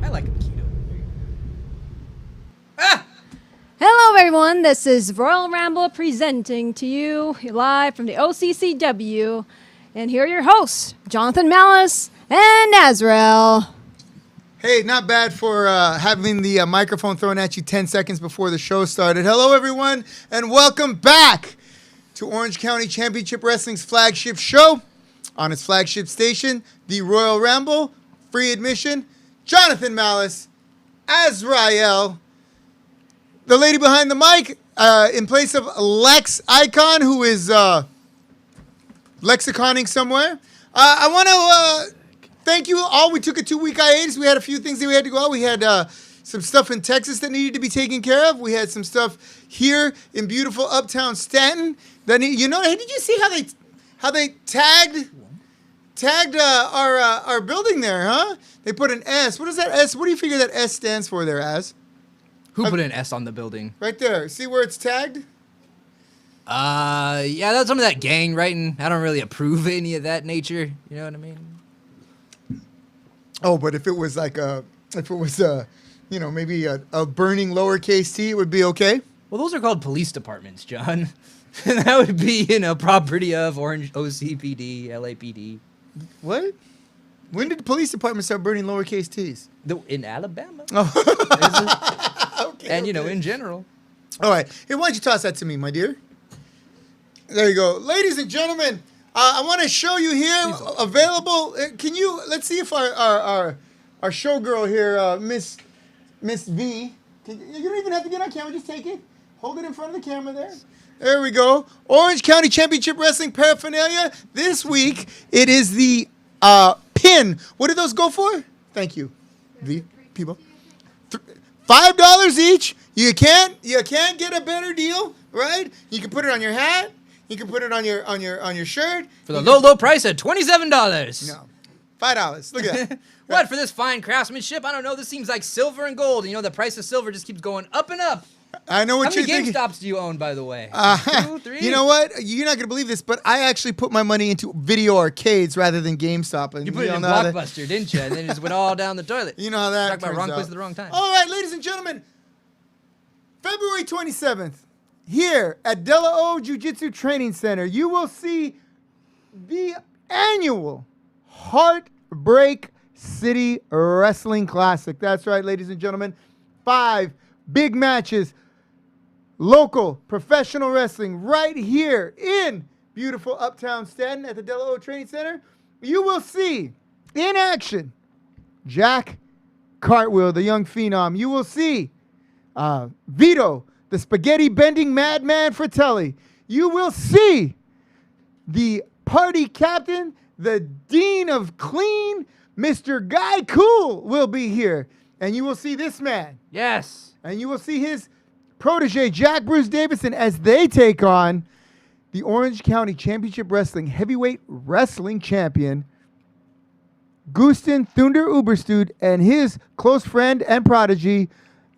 I like a keto. Hello, everyone. This is Royal Ramble presenting to you live from the OCCW. And here are your hosts, Jonathan Malice and Azrael. Hey, not bad for having the microphone thrown at you 10 seconds before the show started. Hello, everyone, and welcome back to Orange County Championship Wrestling's flagship show on its flagship station, the Royal Ramble. Free admission, Jonathan Malice, Azrael, the lady behind the mic, in place of Lex Icon, who is lexiconing somewhere. I want to thank you all. We took a 2-week hiatus. We had a few things that we had to go out. We had some stuff in Texas that needed to be taken care of. We had some stuff here in beautiful uptown Stanton. That did you see how they tagged our building there, huh? They put an S. What is that S? What do you figure that S stands for there, Az? Who put an S on the building? Right there. See where it's tagged? Yeah, that's some of that gang writing. I don't really approve of any of that nature. You know what I mean? Oh, but if it was maybe a burning lowercase t, it would be okay? Well, those are called police departments, John. That would be, property of Orange OCPD, LAPD. What? When did the police department start burning lowercase t's? In Alabama. Oh. Okay. And, in general. All right. Here, why don't you toss that to me, my dear? There you go. Ladies and gentlemen, I want to show you here, available. Let's see if our showgirl here, Miss V, you don't even have to get on camera, just take it. Hold it in front of the camera there. There we go. Orange County Championship Wrestling paraphernalia. This week, it is the pin. What did those go for? Thank you, V, people. $5 each. You can't get a better deal, right? You can put it on your hat. You can put it on your shirt. For the low price of $27. No. $5. Look at that. What, for this fine craftsmanship? I don't know. This seems like silver and gold. The price of silver just keeps going up and up. I know what you're thinking. How many GameStops do you own, by the way? 2, 3? You know what? You're not going to believe this, but I actually put my money into video arcades rather than GameStop. And you put it in Blockbuster, didn't you? And then it just went all down the toilet. You know how that Talk about wrong place at the wrong time. All right, ladies and gentlemen. February 27th, here at De La O Jiu-Jitsu Training Center, you will see the annual Heartbreak City Wrestling Classic. That's right, ladies and gentlemen. 5 big matches, local professional wrestling right here in beautiful uptown Stanton at the De La O Training Center. You will see in action Jack Cartwheel, the young phenom. You will see Vito, the spaghetti-bending madman Fratelli. You will see the party captain, the dean of clean, Mr. Guy Cool will be here. And you will see this man. Yes. And you will see his protege, Jack Bruce Davison, as they take on the Orange County Championship Wrestling Heavyweight Wrestling Champion, Gusten Thunder Uberstud, and his close friend and prodigy,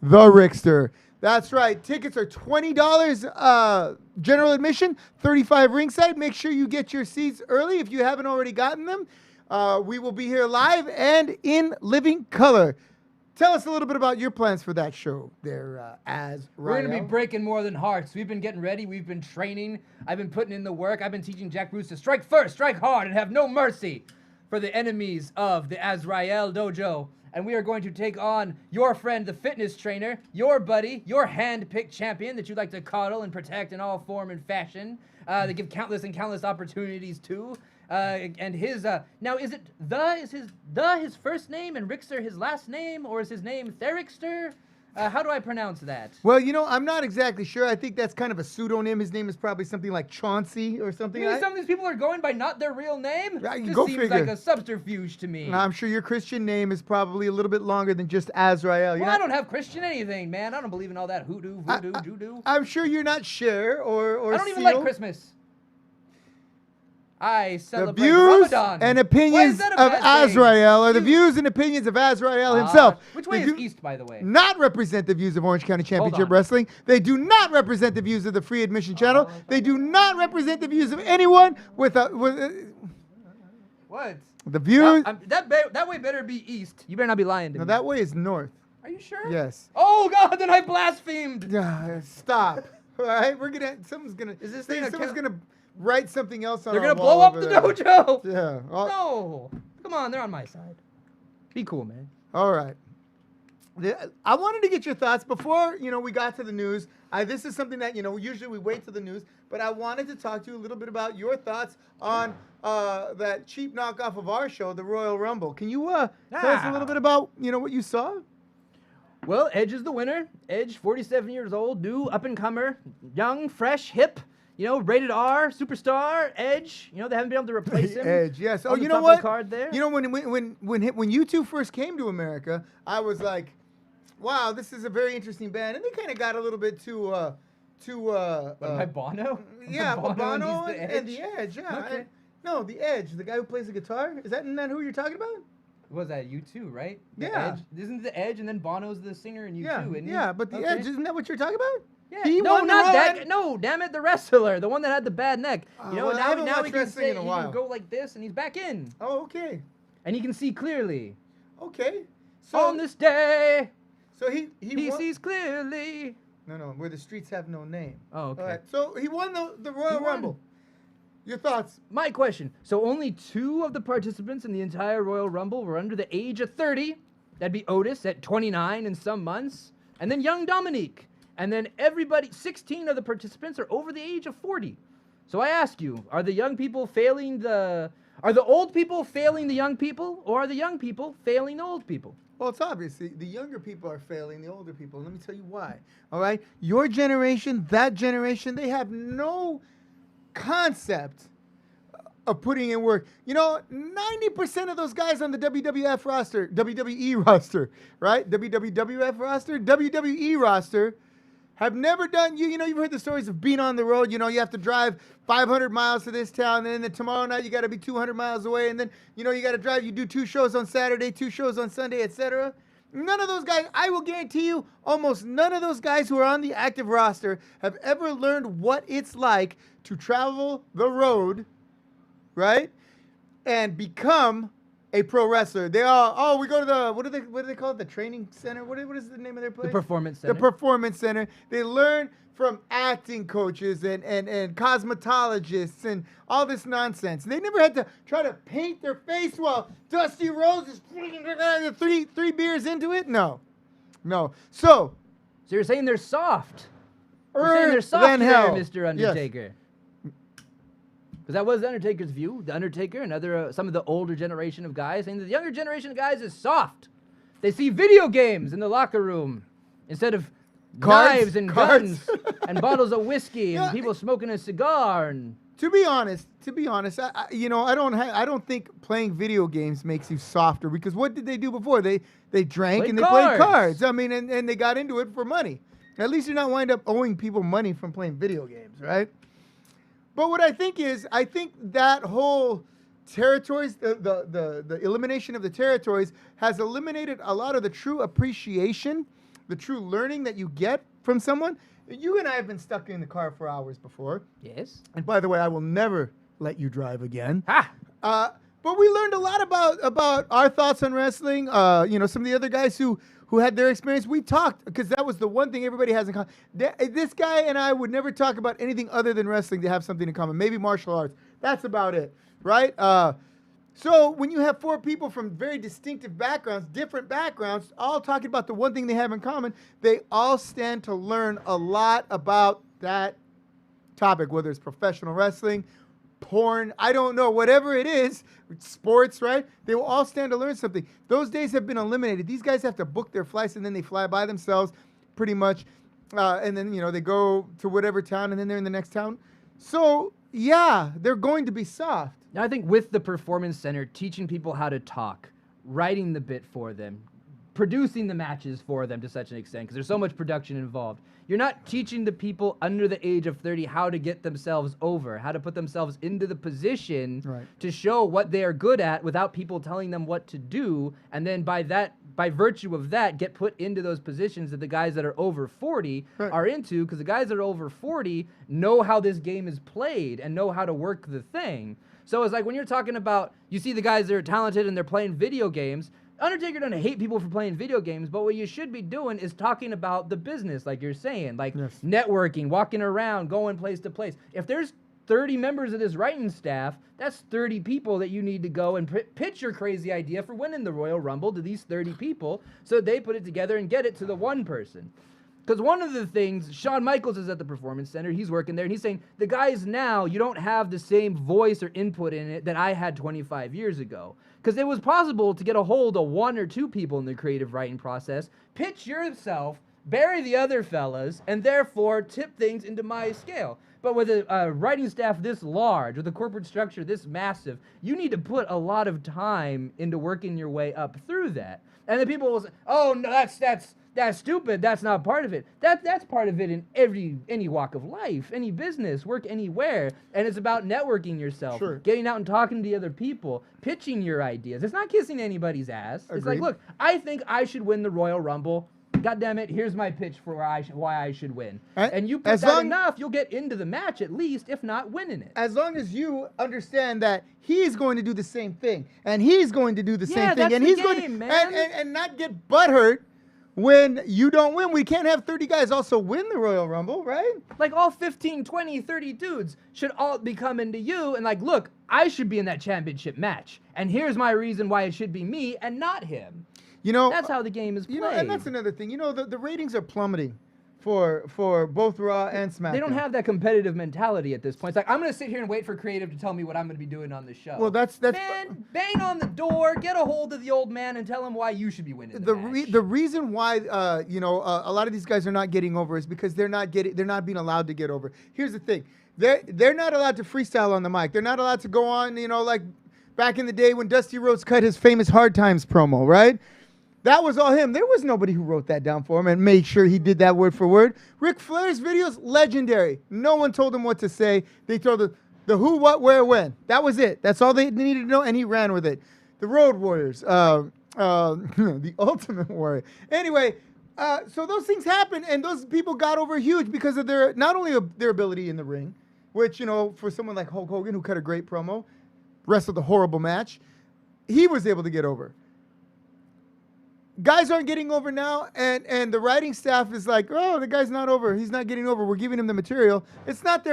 the Rickster. That's right. Tickets are $20 general admission, $35 ringside. Make sure you get your seats early if you haven't already gotten them. We will be here live and in living color. Tell us a little bit about your plans for that show there, Azrael. We're going to be breaking more than hearts. We've been getting ready. We've been training. I've been putting in the work. I've been teaching Jack Bruce to strike first, strike hard, and have no mercy for the enemies of the Azrael Dojo. And we are going to take on your friend, the fitness trainer, your buddy, your hand-picked champion that you like to coddle and protect in all form and fashion. They give countless and countless opportunities to. And his now is his first name and Rickster his last name, or is his name Therixter? How do I pronounce that? Well, I'm not exactly sure. I think that's kind of a pseudonym. His name is probably something like Chauncey or something. Maybe some of these people are going by not their real name? This go seems figure. like a subterfuge to me. I'm sure your Christian name is probably a little bit longer than just Azrael. Well, I don't have Christian anything, man. I don't believe in all that hoodoo, voodoo, judo. I'm sure you're not Cher or I don't even Seal. like Christmas. I celebrate the views Ramadan. and opinions of Azrael are the views and opinions of Azrael himself. Which way is east, by the way? Not represent the views of Orange County Championship Wrestling. They do not represent the views of the Free Admission Channel. They do not represent the views of anyone with a... What? The view. That way better be east. You better not be lying to No, me. that way is north. Are you sure? Yes. Oh God! Then I blasphemed. Stop. All right, someone's gonna. Is this someone's thing gonna write something else on. They're our gonna wall blow up over the there. dojo. Yeah. No. Come on, they're on my side. Be cool, man. All right. I wanted to get your thoughts before we got to the news. This is something that usually we wait to the news, but I wanted to talk to you a little bit about your thoughts on that cheap knockoff of our show, the Royal Rumble. Can you tell us a little bit about what you saw? Well, Edge is the winner. Edge, 47 years old, new up-and-comer, young, fresh, hip, rated R, superstar, Edge. They haven't been able to replace him. Edge, yes. Oh, on the you know top of what? the card there. When you two first came to America, I was like, wow, this is a very interesting band. And they kind of got a little bit too My Bono? Yeah, Bono and and the Edge. Yeah. Okay. No, the Edge, the guy who plays the guitar. Isn't that who you're talking about? Was that U2, right? The Yeah. Edge. Isn't the Edge and then Bono's the singer in U2, isn't he? Yeah, but the Okay. Edge, isn't that what you're talking about? Yeah. He No, won the not Royal that. Rumble. No, damn it, the wrestler, the one that had the bad neck. Well, I haven't now watched he can wrestling say, in a he while. can go like this, and he's back in, Oh, okay. and he can see clearly. Okay. So On this day, so he he won. sees clearly. No, where the streets have no name. Oh, okay. All right. So he won the Royal He won. Rumble. Your thoughts? My question. So only 2 of the participants in the entire Royal Rumble were under the age of 30. That'd be Otis at 29 in some months. And then young Dominique. And then 16 of the participants are over the age of 40. So I ask you, are the young people are the old people failing the young people? Or are the young people failing the old people? Well, it's obviously the younger people are failing the older people. Let me tell you why. All right? Your generation, that generation, they have no concept of putting in work. 90% of those guys on the WWF roster, WWE roster, right? WWF roster, WWE roster, have never done, you've heard the stories of being on the road. You have to drive 500 miles to this town, and then tomorrow night you got to be 200 miles away, and then, you got to drive, you do 2 shows on Saturday, 2 shows on Sunday, etc. None of those guys, I will guarantee you, almost none of those guys who are on the active roster have ever learned what it's like to travel the road, right, and become a pro wrestler. They all, we go to the, what do they call it, the training center? What is the name of their place? The Performance Center. The Performance Center. They learn from acting coaches and cosmetologists and all this nonsense. They never had to try to paint their face while Dusty Rhodes is three beers into it. No. So you're saying they're soft. You're saying they're soft than here, hell. Mr. Undertaker. Because that was the Undertaker's view. The Undertaker and some of the older generation of guys saying that the younger generation of guys is soft. They see video games in the locker room instead of knives and guns and bottles of whiskey and people smoking a cigar. And to be honest, I don't think playing video games makes you softer, because what did they do before? They drank and they played cards. I mean, and they got into it for money. At least you're not wind up owing people money from playing video games, right? But what I think is, that whole territories, the elimination of the territories has eliminated a lot of the true appreciation, the true learning that you get from someone. You and I have been stuck in the car for hours before. yes. And by the way, I will never let you drive again. Ha! But we learned a lot about our thoughts on wrestling. Some of the other guys who had their experience. We talked, because that was the one thing everybody has in common. This guy and I would never talk about anything other than wrestling to have something in common. Maybe martial arts. That's about it, right? So when you have 4 people from very distinctive backgrounds, different backgrounds, all talking about the one thing they have in common, they all stand to learn a lot about that topic, whether it's professional wrestling, porn, I don't know, whatever it is, sports, right? They will all stand to learn something. Those days have been eliminated. These guys have to book their flights, and then they fly by themselves pretty much. And then, they go to whatever town, and then they're in the next town. So, yeah, they're going to be soft. Now, I think with the Performance Center, teaching people how to talk, writing the bit for them, producing the matches for them to such an extent, because there's so much production involved. You're not teaching the people under the age of 30 how to get themselves over, how to put themselves into the position to show what they are good at without people telling them what to do, and then by virtue of that, get put into those positions that the guys that are over 40 are into, because the guys that are over 40 know how this game is played and know how to work the thing. So it's like when you're talking about, you see the guys that are talented and they're playing video games, Undertaker doesn't hate people for playing video games, but what you should be doing is talking about the business, like you're saying, like networking, walking around, going place to place. If there's 30 members of this writing staff, that's 30 people that you need to go and pitch your crazy idea for winning the Royal Rumble to these 30 people so they put it together and get it to the one person. Because one of the things, Shawn Michaels is at the Performance Center, he's working there, and he's saying, the guys now, you don't have the same voice or input in it that I had 25 years ago. Because it was possible to get a hold of one or two people in the creative writing process, pitch yourself, bury the other fellas, and therefore tip things into my scale. But with a writing staff this large, with a corporate structure this massive, you need to put a lot of time into working your way up through that. And then people will say, oh, no, that's stupid. That's not part of it. That's part of it in any walk of life, any business, work anywhere. And it's about networking yourself, getting out and talking to the other people, pitching your ideas. It's not kissing anybody's ass. Agreed. It's like, look, I think I should win the Royal Rumble. God damn it, here's my pitch for why I should win. And you put that enough, you'll get into the match at least, if not winning it. As long as you understand that he's going to do the same thing, and he's going to do the same thing, and he's going to, and not get butthurt when you don't win. We can't have 30 guys also win the Royal Rumble, right? Like all 15, 20, 30 dudes should all be coming to you and like, look, I should be in that championship match. And here's my reason why it should be me and not him. You know, that's how the game is played. You know, and that's another thing. You know, the ratings are plummeting for both Raw and SmackDown. They don't have that competitive mentality at this point. It's like, I'm going to sit here and wait for creative to tell me what I'm going to be doing on the show. Well, that's man, bang on the door, get a hold of the old man and tell him why you should be winning the match. The reason why a lot of these guys are not getting over is because they're not being allowed to get over. Here's the thing. They're not allowed to freestyle on the mic. They're not allowed to go on, like back in the day when Dusty Rhodes cut his famous Hard Times promo, right? That was all him. There was nobody who wrote that down for him and made sure he did that word for word. Ric Flair's videos, legendary. No one told him what to say. They told him the who, what, where, when. That was it. That's all they needed to know, and he ran with it. The Road Warriors, the Ultimate Warrior. Anyway, so those things happened, and those people got over huge because of not only their ability in the ring, which, for someone like Hulk Hogan, who cut a great promo, wrestled a horrible match, he was able to get over. Guys aren't getting over now, and the writing staff is like, oh, the guy's not over. He's not getting over. We're giving him the material. It's not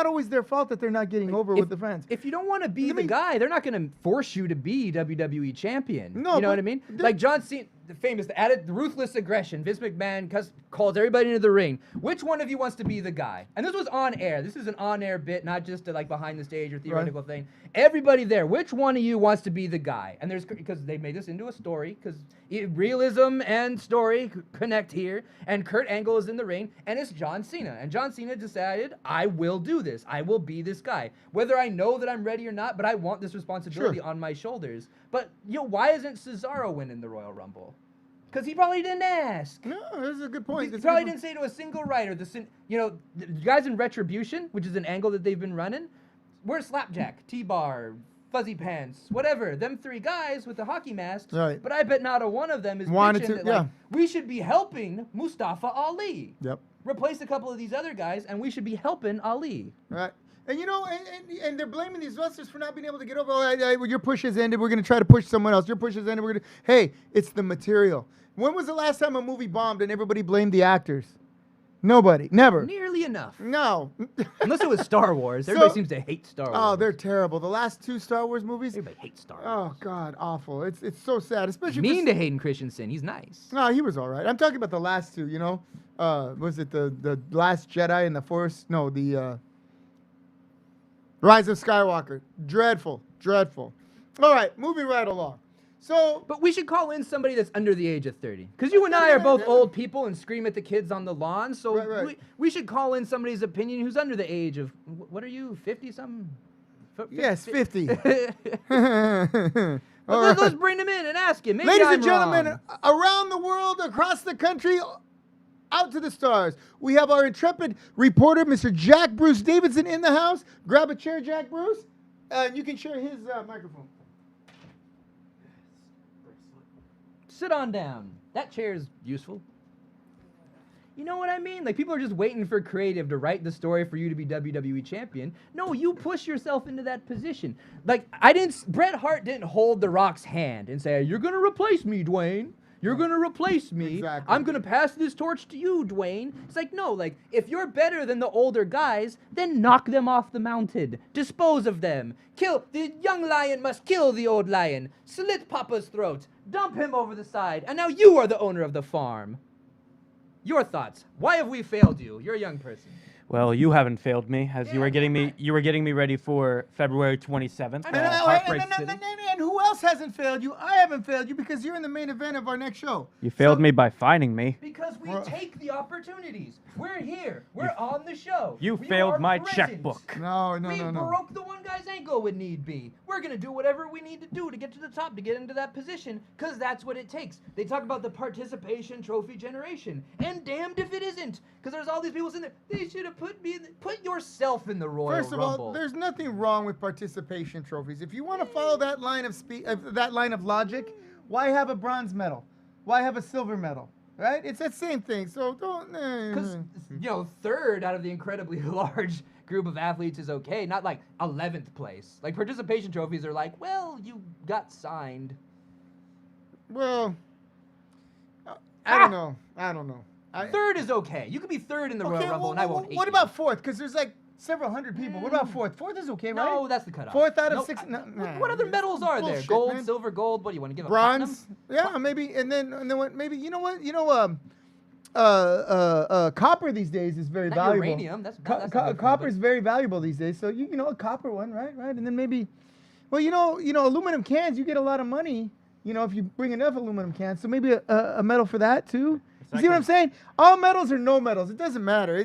always their fault that they're not getting over with the fans. If you don't want to be the guy, they're not going to force you to be WWE champion. No, you know what I mean? Like John Cena, the famous, the ruthless aggression. Vince McMahon calls everybody into the ring. Which one of you wants to be the guy? And this was on air. This is an on-air bit, not just a behind the stage or theoretical thing. Everybody there, which one of you wants to be the guy? And because they made this into a story, because realism and story connect here, and Kurt Angle is in the ring, and it's John Cena. And John Cena decided, I will do this. I will be this guy. Whether I know that I'm ready or not, but I want this responsibility on my shoulders. But, why isn't Cesaro winning the Royal Rumble? Because he probably didn't ask. No, that's a good point. He probably didn't say to a single writer, the guys in Retribution, which is an angle that they've been running, we're Slapjack, T-Bar, Fuzzy Pants, whatever. Them three guys with the hockey masks. Right. But I bet not a one of them is pitching that, we should be helping Mustafa Ali. Yep. Replace a couple of these other guys, and we should be helping Ali. Right. And and they're blaming these wrestlers for not being able to get over. Oh, your push has ended. We're going to try to push someone else. Your push has ended. Hey, it's the material. When was the last time a movie bombed and everybody blamed the actors? Nobody. Never. Nearly enough. No. Unless it was Star Wars. Everybody seems to hate Star Wars. Oh, they're terrible. The last two Star Wars movies. Everybody hates Star Wars. Oh, God, awful. It's so sad. Especially mean to Hayden Christensen. He's nice. No, he was all right. I'm talking about the last two, was it the Last Jedi and the Force? No, the Rise of Skywalker. Dreadful. All right, moving right along. But we should call in somebody that's under the age of 30. Because you and I are both old people and scream at the kids on the lawn. So we should call in somebody's opinion who's under the age of, what are you, 50-something? Yes, 50. Let's bring him in and ask him. Maybe Ladies and gentlemen, around the world, across the country, out to the stars, we have our intrepid reporter, Mr. Jack Bruce Davidson, in the house. Grab a chair, Jack Bruce, and you can share his microphone. Sit on down. That chair is useful. You know what I mean? Like, people are just waiting for creative to write the story for you to be WWE champion. No, you push yourself into that position. Like, Bret Hart didn't hold The Rock's hand and say, you're going to replace me, Dwayne. You're going to replace me. Exactly. I'm going to pass this torch to you, Dwayne. It's like, no, like, if you're better than the older guys, then knock them off the mountain. Dispose of them. Kill. The young lion must kill the old lion. Slit Papa's throat. Dump him over the side. And now you are the owner of the farm. Your thoughts. Why have we failed you? You're a young person. Well, you haven't failed me, as you were getting Yeah. me ready for February 27th. I know. Heartbreak City. And who else hasn't failed you? I haven't failed you because you're in the main event of our next show. You failed me by finding me. Because we take the opportunities. We're here. We're on the show. You We failed are my present. checkbook. No. We broke the one guy's ankle when need be. We're going to do whatever we need to do to get to the top, to get into that position, because that's what it takes. They talk about the participation trophy generation, and damned if it isn't, because there's all these people sitting there. They should have put yourself in the Royal First of Rumble. all, there's nothing wrong with participation trophies. If you want to follow that line of logic, why have a bronze medal? Why have a silver medal? Right? It's that same thing. So don't. Because, third out of the incredibly large group of athletes is okay, not like 11th place. Like, participation trophies are like, well, you got signed. Well, I don't know. Third is okay. You could be third in the Royal Rumble, and I won't hate What you. about fourth? Because there's like several hundred people. What about fourth? Fourth is okay, right? No, that's the cutoff. Fourth out of Nope. six. What other medals are there? Bullshit, Gold, man. silver, gold. What do you want to give a Bronze. platinum? Yeah, maybe. And then what? Maybe copper these days is very Not valuable. uranium. That's not good for Copper is nobody. very valuable these days. So you know a copper one, right? And then maybe, well, aluminum cans. You get a lot of money. If you bring enough aluminum cans. So maybe a medal for that too. You see what I'm saying? All medals or no medals, it doesn't matter.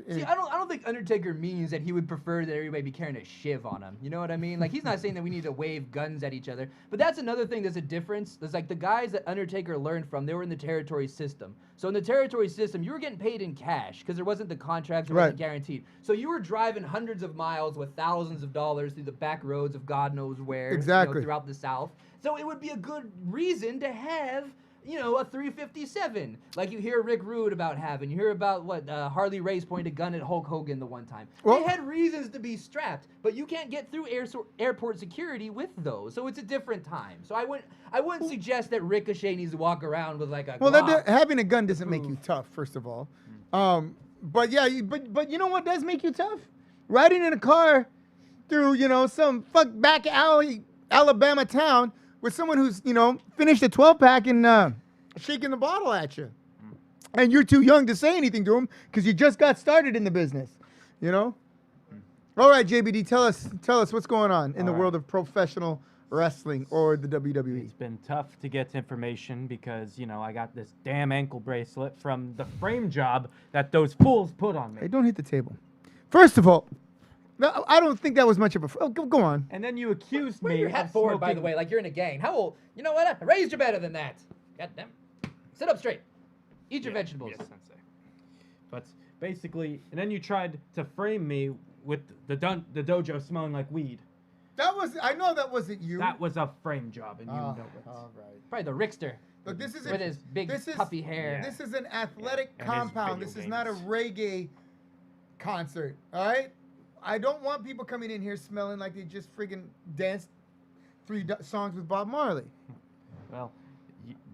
See, I don't think Undertaker means that he would prefer that everybody be carrying a shiv on him. You know what I mean? Like, he's not saying that we need to wave guns at each other. But that's another thing that's a difference. There's like the guys that Undertaker learned from, they were in the territory system. So in the territory system, you were getting paid in cash because there wasn't the contracts, it wasn't guaranteed. So you were driving hundreds of miles with thousands of dollars through the back roads of God knows where, Exactly. throughout the South. So it would be a good reason to have a 357, like you hear Rick Rude about having. You hear about what Harley Race pointed a gun at Hulk Hogan the one time. Well, they had reasons to be strapped, but you can't get through airport security with those. So it's a different time. So I wouldn't suggest that Ricochet needs to walk around with like a Glock. Having a gun doesn't make you tough, first of all. But yeah, but you know what does make you tough? Riding in a car through some back alley Alabama town with someone who's, finished a 12-pack and shaking the bottle at you. And you're too young to say anything to him because you just got started in the business, All right, JBD, tell us what's going on in the world of professional wrestling or the WWE. It's been tough to get information because, I got this damn ankle bracelet from the frame job that those fools put on me. Hey, don't hit the table. First of all, no, I don't think that was much of a... go on. And then you accused Wear me your hat of forward, by the smoking- way, like you're in a gang. How old? You know what? I raised you better than that. God damn. Sit up straight. Eat your vegetables. Yes, sensei. But basically, and then you tried to frame me with the dojo smelling like weed. I know that wasn't you. That was a frame job, and you know it. All right. Probably the Rickster. Look, this is with his big puffy hair. This is an athletic And his compound. video This is not a games. reggae concert. All right. I don't want people coming in here smelling like they just friggin' danced 3 songs with Bob Marley. Well,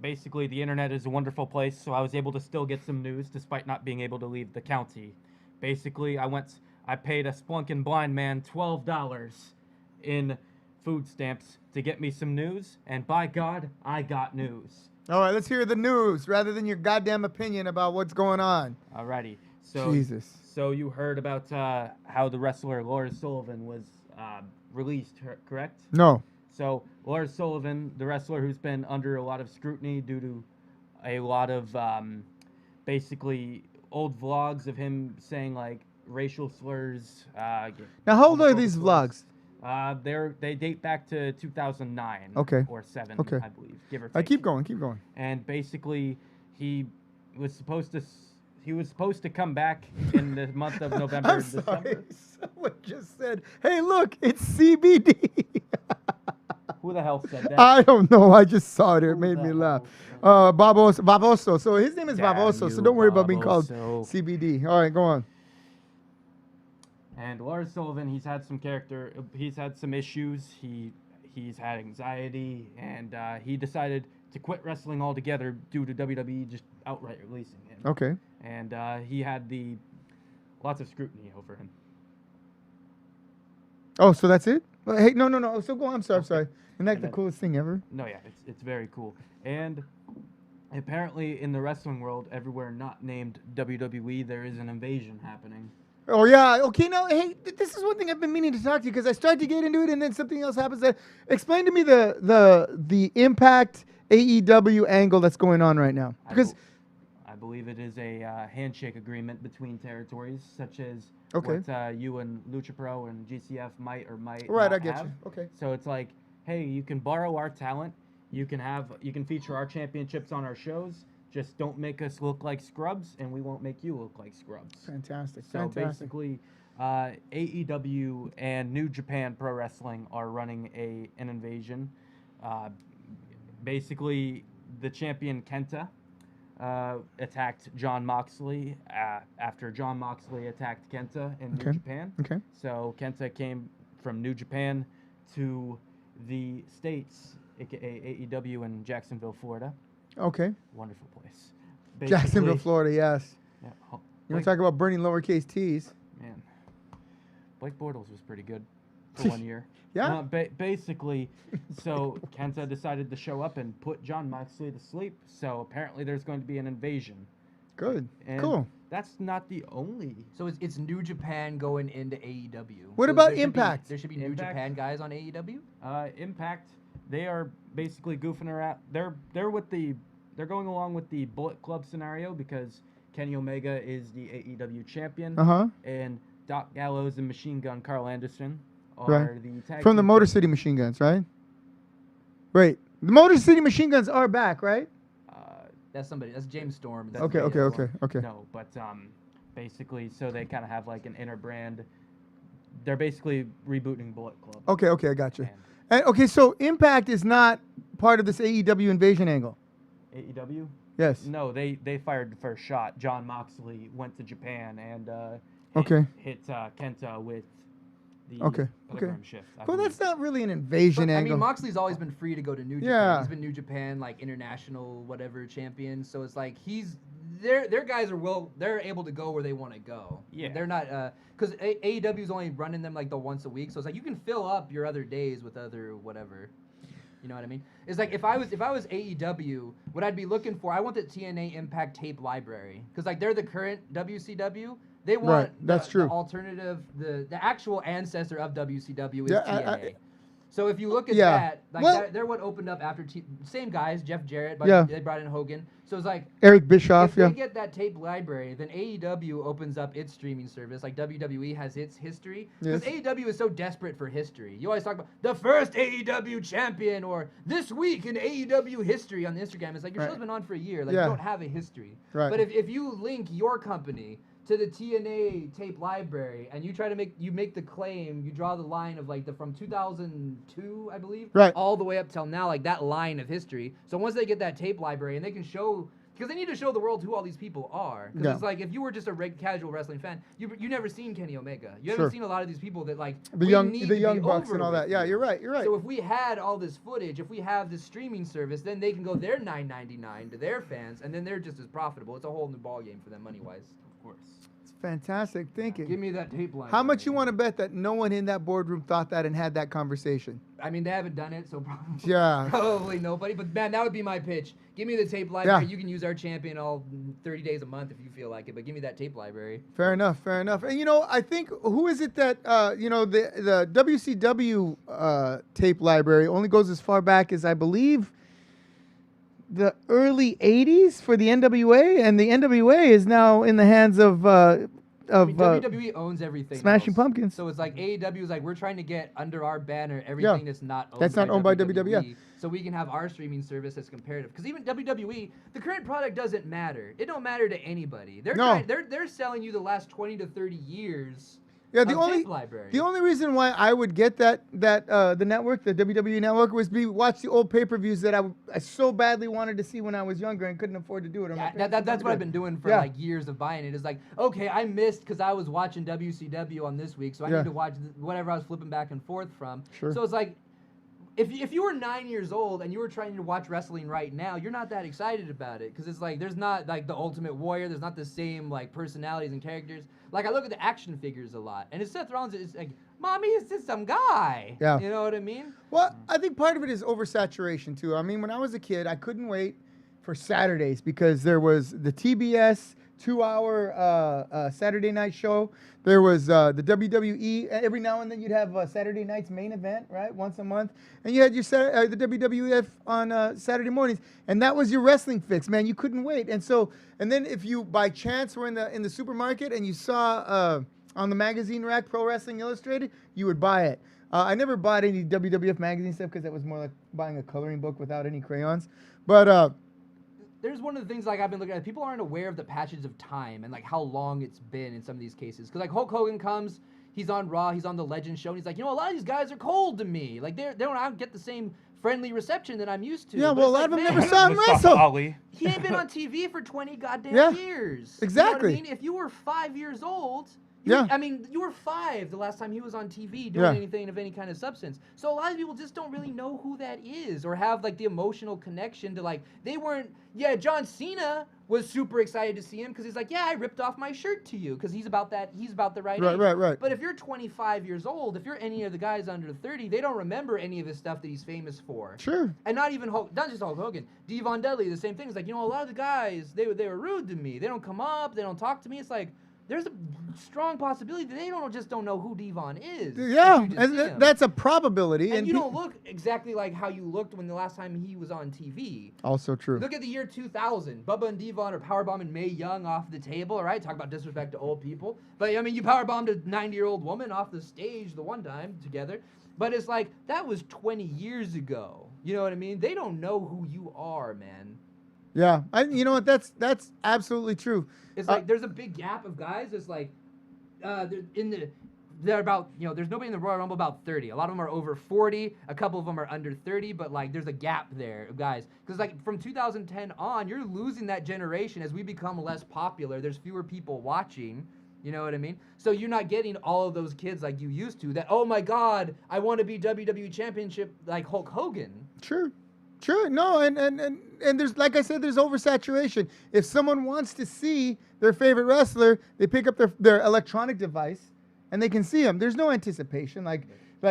basically, the internet is a wonderful place, so I was able to still get some news despite not being able to leave the county. Basically, I paid a splunking blind man $12 in food stamps to get me some news, and by God, I got news. All right, let's hear the news rather than your goddamn opinion about what's going on. Alrighty. So, Jesus. So you heard about how the wrestler Lars Sullivan was released, correct? No. So Lars Sullivan, the wrestler who's been under a lot of scrutiny due to a lot of basically old vlogs of him saying like racial slurs. Now, how old are homophobic these slurs. vlogs? They date back to 2009 Okay. or 7, Okay. I believe, give or take. Keep going. And basically, he was supposed to come back in the month of November I'm and December. sorry. Someone just said, hey, look, it's CBD. Who the hell said that? I don't know. I just saw it. It Who made the me laugh. hell Baboso. So his name is Damn Baboso. So you, don't worry about being called Baboso. CBD. All right, go on. And Lars Sullivan, he's had some issues. He's had anxiety, and he decided to quit wrestling altogether due to WWE just outright releasing him. Okay. And he had lots of scrutiny over him. Oh, so that's it? Well, hey, no. So go on. I'm sorry. Okay. Sorry. Isn't that And the then- coolest thing ever? No, yeah, it's very cool. And apparently in the wrestling world, everywhere not named WWE, there is an invasion happening. Oh yeah. Okay. Now, hey, this is one thing I've been meaning to talk to you because I started to get into it and then something else happens. Explain to me the Impact AEW angle that's going on right now. Because I believe it is a handshake agreement between territories, such as Okay. what you and Lucha Pro and GCF might or might right, not I get have. you. Okay. So it's like, hey, you can borrow our talent, you can feature our championships on our shows. Just don't make us look like scrubs, and we won't make you look like scrubs. Fantastic. So basically, AEW and New Japan Pro Wrestling are running an invasion. Basically, the champion Kenta attacked John Moxley after John Moxley attacked Kenta in New Japan. Okay. So Kenta came from New Japan to the States, aka AEW in Jacksonville, Florida. Okay. Wonderful place. Jacksonville, Basically- Florida. Yes. Yeah, You want Blake- to talk about burning lowercase t's? Man, Blake Bortles was pretty good for 1 year. Yeah? Basically, so Kenta decided to show up and put John Moxley to sleep. So apparently there's going to be an invasion. Good. And Cool. That's not the only. So it's New Japan going into AEW. What So about there should be- Impact? There should be New Impact? Japan guys on AEW. Impact, they are basically goofing around. They're going along with the Bullet Club scenario because Kenny Omega is the AEW champion. Uh-huh. And Doc Gallows and Machine Gun Carl Anderson are Right. the tag From the team Motor champions. City Machine Guns, right? Wait. The Motor City Machine Guns are back, right? That's somebody. That's James Storm. That's Okay, James okay, Storm. okay, okay. No, but basically, so they kind of have like an inner brand. They're basically rebooting Bullet Club. Okay, I got you. And And, okay, so Impact is not part of this AEW invasion angle. AEW? Yes. No, they fired the first shot. John Moxley went to Japan and Okay. hit Kenta with the Okay, Pilgrim okay. shift. I Well, believe. that's not really an invasion But, I angle. mean, Moxley's always been free to go to New Japan. Yeah. He's been New Japan like international whatever champion. So it's like their guys they're able to go where they want to go. Yeah. They're not because AEW's only running them like the once a week. So it's like you can fill up your other days with other whatever. You know what I mean? It's like if I was AEW, what I'd be looking for, I want the TNA Impact tape library because like they're the current WCW. They want Right, that's true. the alternative, the actual ancestor of WCW is Yeah, TNA. So if you look at Yeah. that, like Well- they're what opened up after same guys, Jeff Jarrett, but Yeah. they brought in Hogan. So it's like Eric Bischoff, if yeah. they get that tape library, then AEW opens up its streaming service, like WWE has its history. Because Yes. AEW is so desperate for history. You always talk about the first AEW champion or this week in AEW history on the Instagram. It's like your Right. show's been on for a year. Like Yeah. you don't have a history. Right. But if you link your company to the TNA tape library and you try to make the claim, you draw the line of like from 2002, I believe, Right. all the way up till now, like that line of history. So once they get that tape library and they can show, because they need to show the world who all these people are. Because Yeah. it's like if you were just a casual wrestling fan, you never seen Kenny Omega. You Sure. haven't seen a lot of these people that like The we young need the to young be bucks over and all that. with Yeah, you. you're right. You're right. So if we had all this footage, if we have this streaming service, then they can go their $9.99 to their fans, and then they're just as profitable. It's a whole new ball game for them money wise. Of course. It's fantastic thinking. Give me that tape line. How much you want to bet that no one in that boardroom thought that and had that conversation? I mean, they haven't done it, so probably, Yeah. probably nobody. But man, that would be my pitch. Give me the tape library. Yeah. You can use our champion all 30 days a month if you feel like it. But give me that tape library. Fair enough. Fair enough. And you know, I think who is it that the WCW tape library only goes as far back as I believe the early '80s for the NWA, and the NWA is now in the hands of I mean, WWE owns everything. Smashing else. Pumpkins. So it's like AEW is like we're trying to get under our banner everything that's not owned That's not owned by WWE. So we can have our streaming service that's comparative. Because even WWE, the current product doesn't matter. It don't matter to anybody. They're No. they're selling you the last 20 to 30 years. Yeah, tape library. the only reason why I would get the network, the WWE network, was watch the old pay-per-views that I so badly wanted to see when I was younger and couldn't afford to do it. or my Yeah, parents that's never what I've did. been doing for Yeah. like years of buying it. Is like, okay, I missed because I was watching WCW on this week, so I Yeah. need to watch whatever I was flipping back and forth from. Sure. So it's like, if you were 9 years old and you were trying to watch wrestling right now, you're not that excited about it because it's like there's not like the Ultimate Warrior, there's not the same like personalities and characters. Like I look at the action figures a lot, and it's Seth Rollins. It's like, mommy, it's just some guy. Yeah. You know what I mean? Well, I think part of it is oversaturation too. I mean, when I was a kid, I couldn't wait for Saturdays because there was the TBS 2-hour Saturday night show. There was the WWE. Every now and then you'd have Saturday night's main event, right, once a month, and you had your the WWF on Saturday mornings, and that was your wrestling fix, man. You couldn't wait, and then if you by chance were in the supermarket and you saw on the magazine rack Pro Wrestling Illustrated, you would buy it. I never bought any WWF magazine stuff because that was more like buying a coloring book without any crayons, but. There's one of the things like I've been looking at. People aren't aware of the passage of time and like how long it's been in some of these cases. Because like Hulk Hogan comes, he's on Raw, he's on the Legend show, and he's like, you know, a lot of these guys are cold to me. Like they don't get the same friendly reception that I'm used to. Yeah, But well, a it's lot of like, them man, never saw him Mustafa wrestle. Ali. He ain't been on TV for 20 goddamn Yeah, years. exactly. You know what I mean? If you were 5 years old. Yeah. I mean, you were 5 the last time he was on TV doing Yeah. anything of any kind of substance. So a lot of people just don't really know who that is or have like the emotional connection to like they weren't. Yeah, John Cena was super excited to see him because he's like, yeah, I ripped off my shirt to you because he's about that. He's about the right age. Right. But if you're 25 years old, if you're any of the guys under 30, they don't remember any of the stuff that he's famous for. Sure. And not even not just Hulk Hogan. Devon Dudley, the same thing. It's like, you know, a lot of the guys, they were rude to me. They don't come up. They don't talk to me. It's like, there's a strong possibility that they don't know who Devon is. Yeah, if you just and see him. that's a probability. And you don't look exactly like how you looked when the last time he was on TV. Also true. Look at the year 2000. Bubba and Devon are powerbombing Mae Young off the table, all right? Talk about disrespect to old people. But, I mean, you powerbombed a 90-year-old woman off the stage the one time together. But it's like, that was 20 years ago. You know what I mean? They don't know who you are, man. Yeah, you know what? That's absolutely true. It's like there's a big gap of guys. It's like they're about, you know, there's nobody in the Royal Rumble about 30. A lot of them are over 40. A couple of them are under 30. But like there's a gap there of guys because like from 2010 on, you're losing that generation as we become less popular. There's fewer people watching. You know what I mean? So you're not getting all of those kids like you used to. That, oh my God, I want to be WWE Championship like Hulk Hogan. Sure. No, and there's, like I said, there's oversaturation. If someone wants to see their favorite wrestler, they pick up their electronic device and they can see him. There's no anticipation like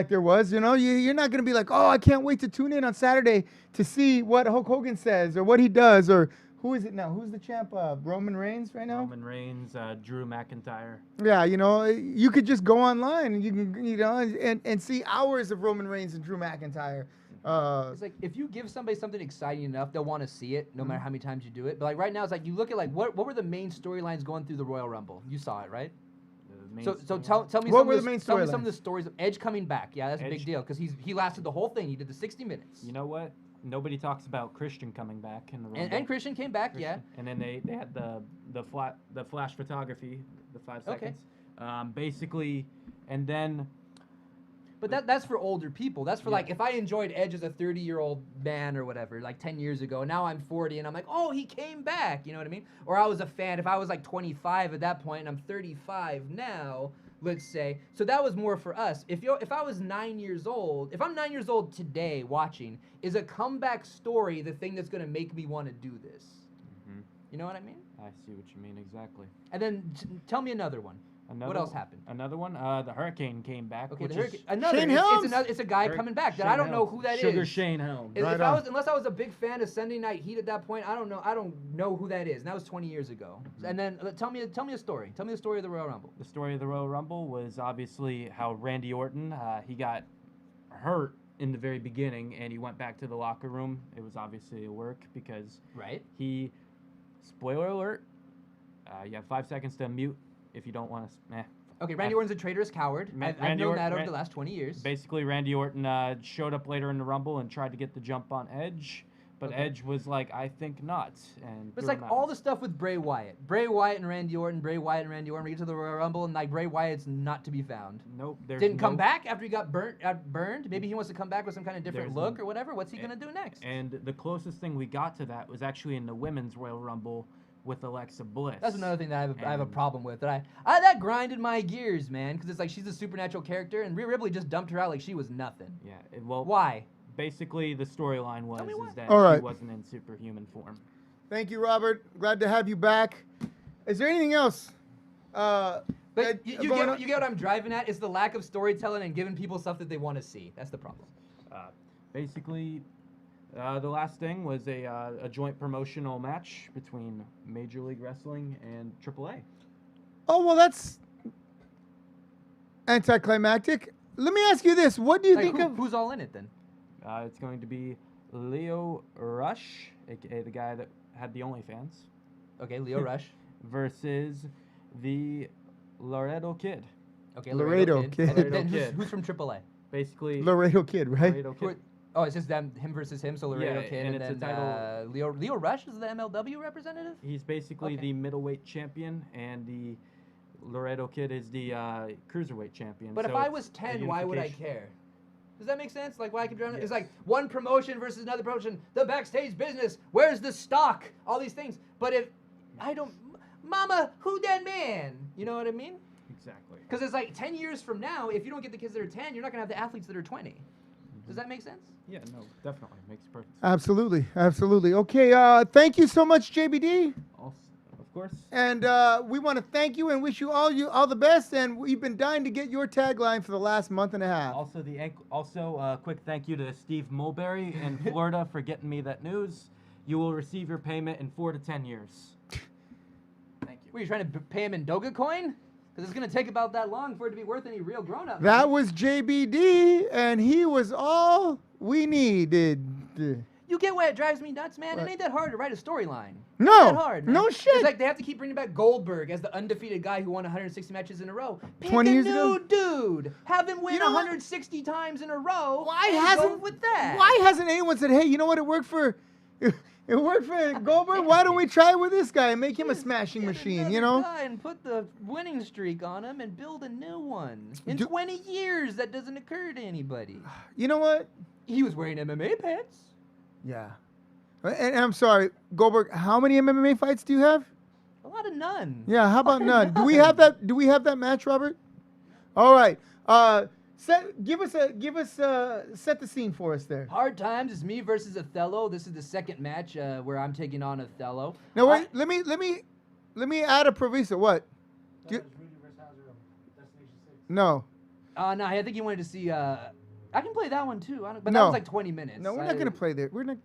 there was. You know, you're not gonna be like, oh, I can't wait to tune in on Saturday to see what Hulk Hogan says or what he does or who is it now? Who's the champ? Roman Reigns right now. Roman Reigns, Drew McIntyre. Yeah, you know, you could just go online and you can, you know, and see hours of Roman Reigns and Drew McIntyre. It's like if you give somebody something exciting enough, they'll want to see it, no matter how many times you do it. But like right now, it's like you look at like what were the main storylines going through the Royal Rumble? You saw it, right? So tell me What some were of the main tell me some of storylines? the stories of Edge coming back. Yeah, that's a big Edge. deal because he lasted the whole thing. He did the 60 minutes. You know what? Nobody talks about Christian coming back in the Rumble. And Christian came back, yeah. And then they had the flash photography, the 5 Okay. seconds. Basically, and then. But that's for older people. That's for like if I enjoyed Edge as a 30-year-old man or whatever, like 10 years ago, and now I'm 40 and I'm like, oh, he came back. You know what I mean? Or I was a fan. If I was like 25 at that point and I'm 35 now, let's say. So that was more for us. If I was 9 years old, if I'm 9 years old today watching, is a comeback story the thing that's going to make me want to do this? Mm-hmm. You know what I mean? I see what you mean exactly. And then tell me another one. What else happened? Another one. The Hurricane came back. Okay, which the Hurricane. is Another. Shane It's Helms. it's a guy coming back that I don't know who that is. Sugar Shane Helms. If Right I on. was, unless I was a big fan of Sunday Night Heat at that point, I don't know who that is. And that was 20 years ago. And then tell me a story. Tell me the story of the Royal Rumble. The story of the Royal Rumble was obviously how Randy Orton, he got hurt in the very beginning and he went back to the locker room. It was obviously a work because Right. he, spoiler alert, you have 5 seconds to mute if you don't want to. Okay, Randy Orton's a traitorous coward. I've Randy known that Orton- over the last 20 years. Basically, Randy Orton showed up later in the Rumble and tried to get the jump on Edge, But Okay. Edge was like, I think not. And But it's threw like him all out. the stuff with Bray Wyatt. Bray Wyatt and Randy Orton, Bray Wyatt and Randy Orton. We get to the Royal Rumble, and like Bray Wyatt's not to be found. Nope. There's Didn't come no- back after he got burned. Maybe he wants to come back with some kind of different There's look or whatever. What's he gonna do next? And the closest thing we got to that was actually in the women's Royal Rumble with Alexa Bliss. That's another thing that I have a And- problem with. That that grinded my gears, man, because it's like she's a supernatural character, and Rhea Ripley just dumped her out like she was nothing. Yeah. Well, Why? basically the storyline was me why. is that All right. she wasn't in superhuman form. Thank you, Robert. Glad to have you back. Is there anything else? But that- you going get on? you get what I'm driving at? It's the lack of storytelling and giving people stuff that they want to see. That's the problem. Basically, the last thing was a joint promotional match between Major League Wrestling and AAA. Oh, well, that's anticlimactic. Let me ask you this. What do you Like, think of... who's all in it then? It's going to be Leo Rush, aka the guy that had the OnlyFans, Okay, Leo Rush. versus the Laredo Kid. Okay, Laredo Kid. And then Laredo who's, Kid. who's from AAA? Basically, Laredo Kid, right? Laredo Who Kid. oh, it's just him versus him. So Laredo Yeah, Kid, and and it's a then title- Leo Rush is the MLW representative. He's basically Okay. the middleweight champion, and the Laredo Kid is the cruiserweight champion. But So if I it's was a 10, why would I unification. care? Does that make sense? Like, why I can drown it? It's Yes. like one promotion versus another promotion, the backstage business, where's the stock, all these things. But if I don't, Mama, who that man? You know what I mean? Exactly. Because it's like 10 years from now, if you don't get the kids that are 10, you're not going to have the athletes that are 20. Does that make sense? Yeah, no, definitely makes perfect sense. Absolutely. Absolutely. Okay, thank you so much, JBD. Also, of course. And we want to thank you and wish you all the best. And we've been dying to get your tagline for the last month and a half. Also, quick thank you to Steve Mulberry in Florida for getting me that news. You will receive your payment in 4 to 10 years. Thank you. Were you trying to pay him in Dogecoin? Because it's going to take about that long for it to be worth any real grown-up. That was JBD, and he was all we needed. You get why it drives me nuts, man? What? It ain't that hard to write a storyline. No. Not that hard, man. No shit. It's like they have to keep bringing back Goldberg as the undefeated guy who won 160 matches in a row. Pick 20 a years new ago? dude. Have him win You know what? 160 times in a row. Why and hasn't go with that? Why hasn't anyone said, "Hey, you know what? It worked for Goldberg. Why don't we try it with this guy and make him a smashing Get machine?" You another know. guy and put the winning streak on him and build a new one. In Do- 20 years, that doesn't occur to anybody. You know what? He was wearing MMA pants. Yeah. And I'm sorry, Goldberg. How many MMA fights do you have? A lot of none. Yeah. How about none? Do we have that? Do we have that match, Robert? All right. Set the scene for us there. Hard Times is me versus Othello. This is the second match where I'm taking on Othello. Now wait. Let me add a proviso. What? Do you- no. No, I think you wanted to see. I can play that one too. But that No. was like 20 minutes. No, we're not gonna play there. We're not.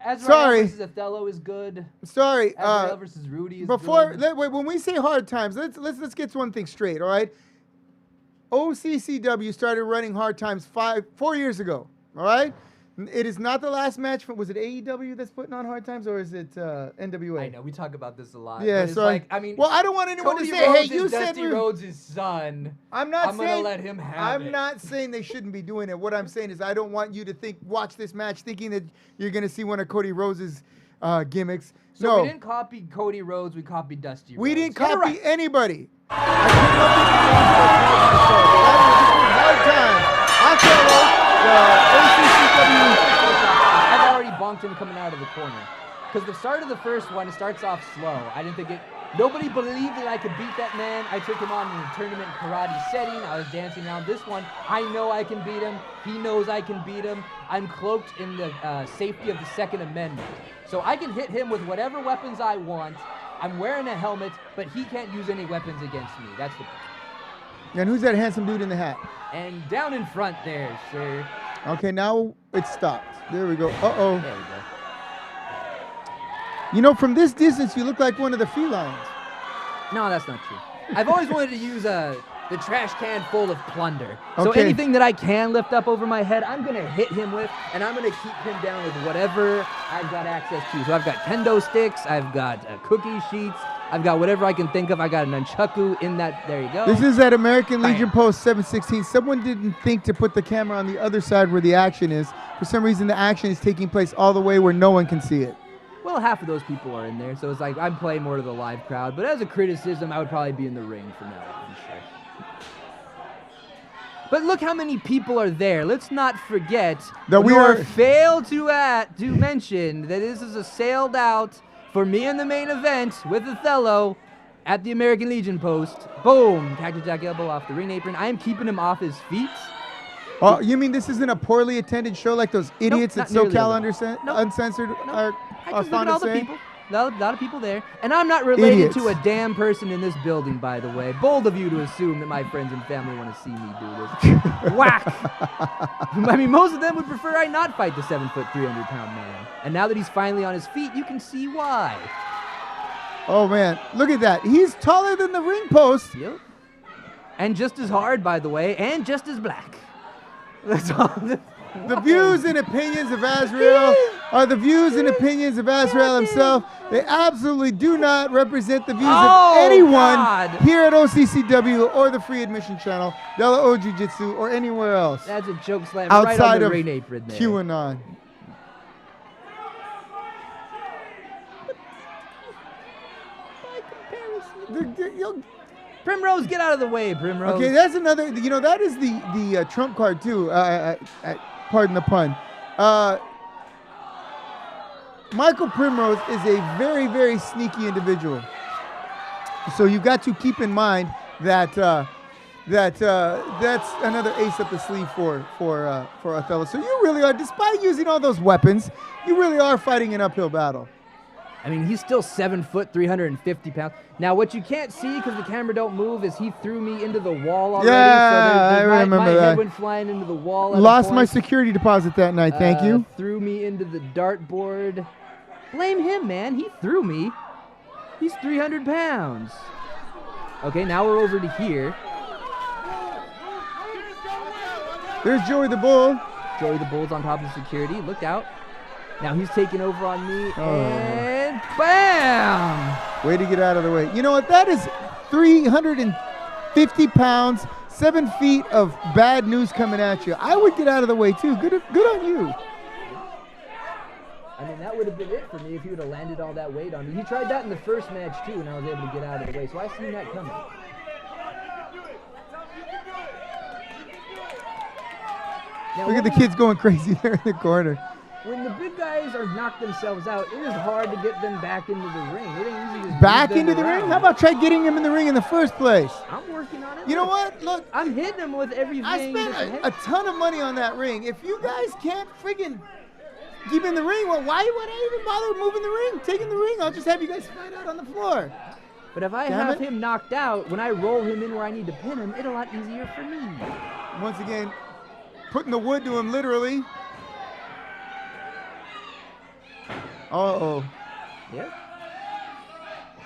Azrael Sorry. versus Othello is good. Sorry. Azrael versus Rudy is Before good. wait, when we say hard times, let's get one thing straight. All right. OCCW started running hard times 4 years ago. All right. It is not the last match. Was it AEW that's putting on hard times, or is it NWA? I know we talk about this a lot. Yeah. but it's So like, I mean, well, I don't want anyone Cody to say, Rhodes "Hey, you is said Dusty we-" Rhodes' son. I'm not I'm saying. gonna let him have I'm it. not saying they shouldn't be doing it. What I'm saying is, I don't want you to watch this match thinking that you're gonna see one of Cody Rhodes' gimmicks. So no, we didn't copy Cody Rhodes. We copied Dusty Rhodes. we didn't Get it copy right. anybody. I came up with the name for the show. That was hard time. Othello, OCCW. I've already bonked him coming out of the corner. Because the start of the first one, it starts off slow. I didn't think it... Nobody believed that I could beat that man. I took him on in a tournament karate setting. I was dancing around this one. I know I can beat him. He knows I can beat him. I'm cloaked in the safety of the Second Amendment. So I can hit him with whatever weapons I want. I'm wearing a helmet, but he can't use any weapons against me. That's the point. And who's that handsome dude in the hat? And down in front there, sir. Okay, now it stopped. There we go. Uh-oh. There we go. You know, from this distance, you look like one of the felines. No, that's not true. I've always wanted to use the trash can full of plunder. So Okay. anything that I can lift up over my head, I'm going to hit him with, and I'm going to keep him down with whatever I've got access to. So I've got kendo sticks, I've got cookie sheets, I've got whatever I can think of. I got a nunchaku in that. There you go. This is at American Legion Bam. Post 716. Someone didn't think to put the camera on the other side where the action is. For some reason, the action is taking place all the way where no one can see it. Well, half of those people are in there, so it's like I'm playing more to the live crowd. But as a criticism, I would probably be in the ring from now on, sure. But look how many people are there. Let's not forget That we nor are- fail to mention that this is a sailed out for me in the main event with Othello at the American Legion post. Boom! Cactus Jack elbow off the ring apron. I am keeping him off his feet. Oh, you mean this isn't a poorly attended show like those idiots not at nearly SoCal that. Nope. Uncensored Nope. are I just look fond at all of the saying? people. A lot of people there. And I'm not related to a Idiots. damn person in this building, by the way. Bold of you to assume that my friends and family want to see me do this. Whack! I mean, most of them would prefer I not fight the 7 foot, 300-pound man. And now that he's finally on his feet, you can see why. Oh, man. Look at that. He's taller than the ring post. Yep. And just as hard, by the way, and just as black. That's all. The views and opinions of Azrael are the views and opinions of Azrael himself. They absolutely do not represent the views Oh, of anyone God. here at OCCW or the Free Admission Channel, Della O Jiu-Jitsu, or anywhere else That's a joke slam right on outside the of ring apron there. QAnon. Primrose, get out of the way, Primrose. Okay, that's another. You know, that is the trump card too. Pardon the pun. Michael Primrose is a very, very sneaky individual. So you got to keep in mind that that's another ace up the sleeve for Othello. So you really are, despite using all those weapons, you really are fighting an uphill battle. I mean, he's still 7 foot, 350 pounds. Now, what you can't see because the camera don't move is he threw me into the wall already. Yeah, I my remember head that. went flying into the wall. At a Lost my point. security deposit that night. Thank you. Threw me into the dartboard. Blame him, man. He threw me. He's 300 pounds. Okay, now we're over to here. There's Joey the Bull. Joey the Bull's on top of security. Look out. Now he's taking over on me, Oh. and bam! Way to get out of the way. You know what? That is 350 pounds, 7 feet of bad news coming at you. I would get out of the way too. Good on you. I mean, that would have been it for me if he would have landed all that weight on me. He tried that in the first match too, and I was able to get out of the way, so I seen that coming. Now, Look at the kids going crazy there in the corner. when the big guys are knocked themselves out, it is hard to get them back into the ring. It ain't easy to just Back move them into the ring? around. How about try getting him in the ring in the first place? I'm working on it. You know Look, what? Look, I'm hitting him with everything. I spent that's ahead. a ton of money on that ring. If you guys can't friggin' keep in the ring, well, why would I even bother moving the ring, taking the ring? I'll just have you guys fight out on the floor. But if I Damn have it. him knocked out, when I roll him in where I need to pin him, it's a lot easier for me. Once again, putting the wood to him literally. Uh-oh. Yeah.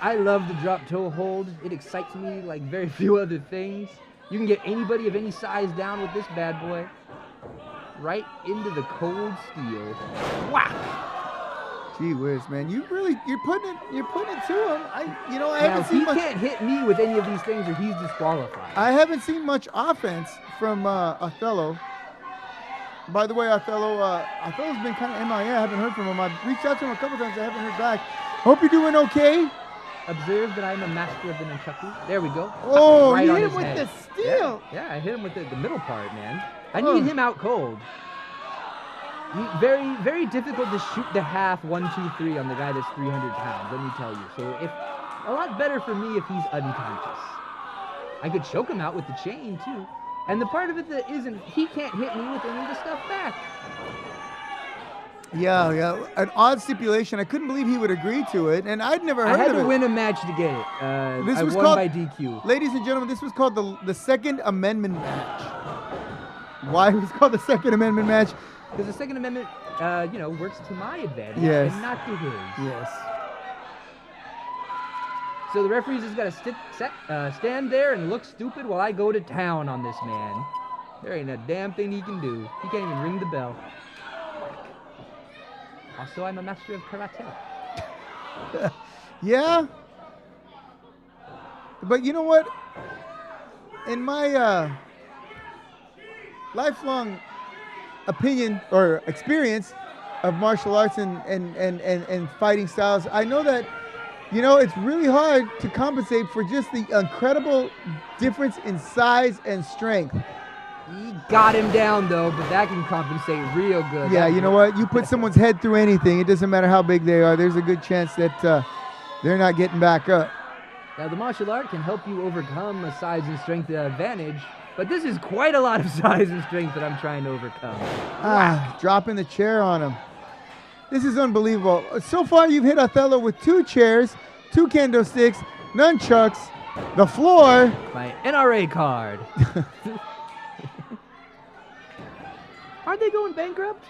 I love the drop toe hold. It excites me like very few other things. You can get anybody of any size down with this bad boy. Right into the cold steel. Whack! Gee whiz, man. You're putting it to him. I Now, haven't he seen much. can't hit me with any of these things or he's disqualified. I haven't seen much offense from Othello. By the way, Othello's been kind of MIA. I haven't heard from him. I've reached out to him a couple times. I haven't heard back. Hope you're doing okay. Observe that I'm a master of the nunchaku. There we go. Oh, Right you on hit him his with head. the steel. Yeah, I hit him with the middle part, man. I Oh. need him out cold. Very, very difficult to shoot the half 1, 2, 3 on the guy that's 300 pounds, let me tell you. So a lot better for me if he's unconscious. I could choke him out with the chain too. And the part of it that isn't, he can't hit me with any of the stuff back. Yeah. An odd stipulation. I couldn't believe he would agree to it, and I'd never I heard had of to it. win a match to get it. This I was won called- by DQ. Ladies and gentlemen, this was called the Second Amendment match. Why it was called the Second Amendment match? Because the Second Amendment, works to my advantage Yes. and not to his. Yes. So the referee's just got to stand there and look stupid while I go to town on this man. There ain't a damn thing he can do. He can't even ring the bell. Also, I'm a master of karate. Yeah. But you know what? In my lifelong opinion or experience of martial arts and fighting styles, I know that, it's really hard to compensate for just the incredible difference in size and strength. He got him down, though, but that can compensate real good. Yeah, you know what? You put someone's head through anything, it doesn't matter how big they are, there's a good chance that they're not getting back up. Now, the martial art can help you overcome a size and strength advantage, but this is quite a lot of size and strength that I'm trying to overcome. Dropping the chair on him. This is unbelievable. So far, you've hit Othello with 2 chairs, 2 kendo sticks, nunchucks, the floor. My NRA card. Aren't they going bankrupt?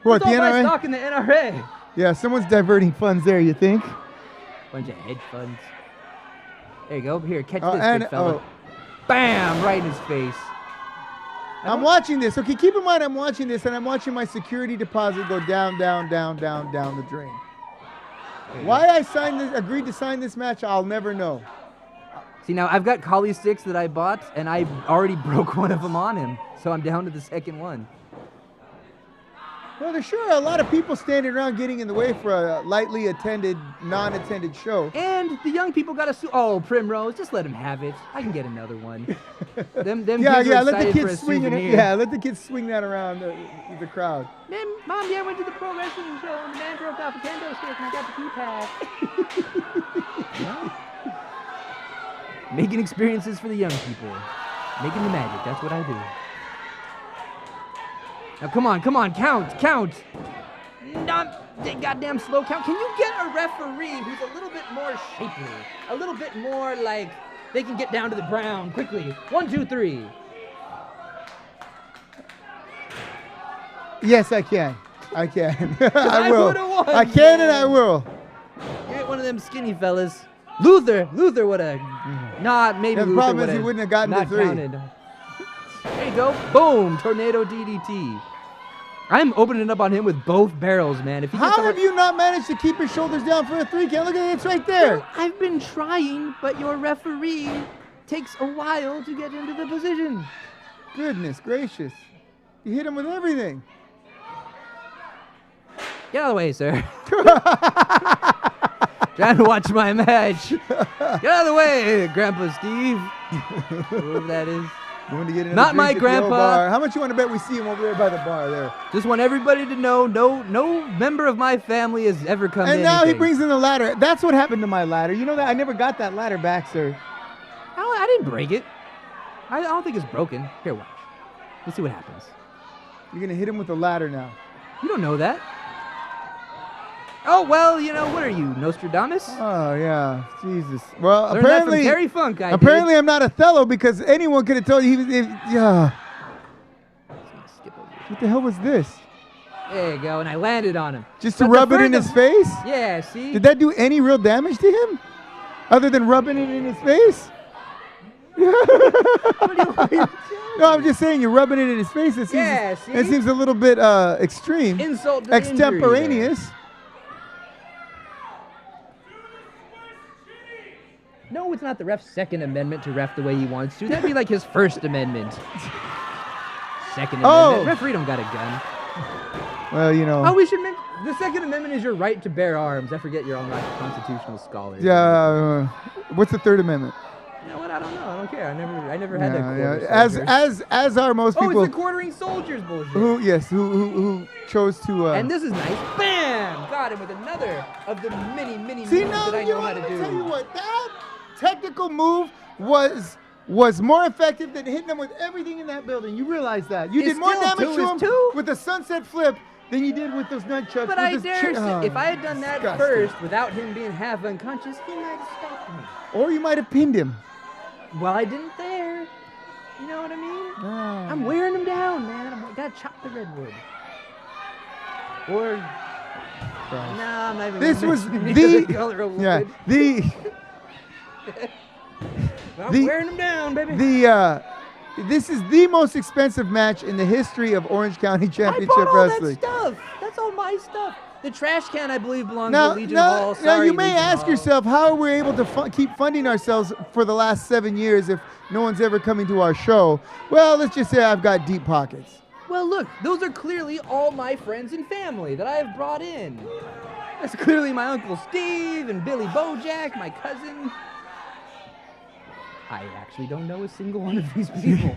What, the Who's all my NRA? stock in the NRA? Yeah, someone's diverting funds there, you think? Bunch of hedge funds. There you go. Here, catch Oh, this, and- big fella. oh. Bam! Right in his face. I'm watching this. Okay, keep in mind I'm watching this, and I'm watching my security deposit go down, down, down, down, down the drain. Why I agreed to sign this match, I'll never know. See, now I've got collie sticks that I bought, and I already broke one of them on him, so I'm down to the second one. Well, there's sure a lot of people standing around getting in the way for a lightly attended, non-attended show. And the young people got to oh, Primrose, just let him have it. I can get another one. them Yeah, kids are let the excited for a kids swing it. souvenir. Yeah, let the kids swing that around the crowd. Mom, I went to the pro wrestling show, and the man broke off a kendo stick, and I got the keypad. Well, making experiences for the young people. Making the magic, that's what I do. Now, come on, count. Not the goddamn slow count. Can you get a referee who's a little bit more shapely? A little bit more like they can get down to the ground quickly. 1, 2, 3. Yes, I can. I can. I I will. would've won, I can and man. I will. Get one of them skinny fellas. Luther would have. Not maybe. Yeah, the Luther problem is he would've wouldn't have gotten to not 3. counted. There you go. Boom. Tornado DDT. I'm opening up on him with both barrels, man. If he gets How have you not managed to keep his shoulders down for a 3 count? Look at it, it's right there. Well, I've been trying, but your referee takes a while to get into the position. Goodness gracious. You hit him with everything. Get out of the way, sir. Trying to watch my match. Get out of the way, Grandpa Steve. Whoever that is. You want to get Not my grandpa. Bar. How much you want to bet we see him over there by the bar there? Just want everybody to know, no member of my family has ever come to And now he anything. brings in the ladder. That's what happened to my ladder. You know that? I never got that ladder back, sir. I didn't break it. I don't think it's broken. Here, watch. Let's see what happens. You're going to hit him with the ladder now. You don't know that. Oh, well, what are you, Nostradamus? Oh, yeah. Jesus. Well, Learned that from apparently, Terry Funk, I apparently I'm not Othello because anyone could have told you he was... yeah. Skip over this. What the hell was this? There you go, and I landed on him. Just to But the rub it in further- his face? Yeah, see? Did that do any real damage to him? Other than rubbing it in his face? No, I'm just saying you're rubbing it in his face. It seems, Yeah, see? it seems a little bit extreme. Insult to injury Extemporaneous. there. No, it's not the ref's second amendment to ref the way he wants to. That'd be like his first amendment. Second amendment. Referee don't got a gun. Well, you know. Oh, we should make the Second Amendment is your right to bear arms. I forget you're all not constitutional scholars. Yeah. What's the Third Amendment? You know what? I don't know. I don't care. I never had that. Quarter As are most oh, people it's the quartering soldiers bullshit. who chose to. And this is nice. Bam! Got him with another of the many moves see now, that I you know how to let me do. tell you what, that technical move was more effective than hitting him with everything in that building. You realize that? You It's did more still damage 2 to is him 2. with the sunset flip than you did with those nunchucks. But with I this dare say, oh, if I had done that disgusting. first without him being half unconscious, he might have stopped me. Or you might have pinned him. Well, I didn't there. You know what I mean? Ah. I'm wearing him down, man. I gotta chop the redwood. Or nah, I'm not even. This gonna was mention the color of yeah, wood. I'm the- wearing him down, baby. This is the most expensive match in the history of Orange County I Championship bought all Wrestling. that stuff. That's all my stuff. The trash can, I believe, belongs Now, to Legion Hall. now Sorry, you may Legion ask Hall. yourself, how are we able to keep funding ourselves for the last 7 years if no one's ever coming to our show? Well, let's just say I've got deep pockets. Well, look, those are clearly all my friends and family that I have brought in. That's clearly my Uncle Steve and Billy Bojack, my cousin. I actually don't know a single one of these people.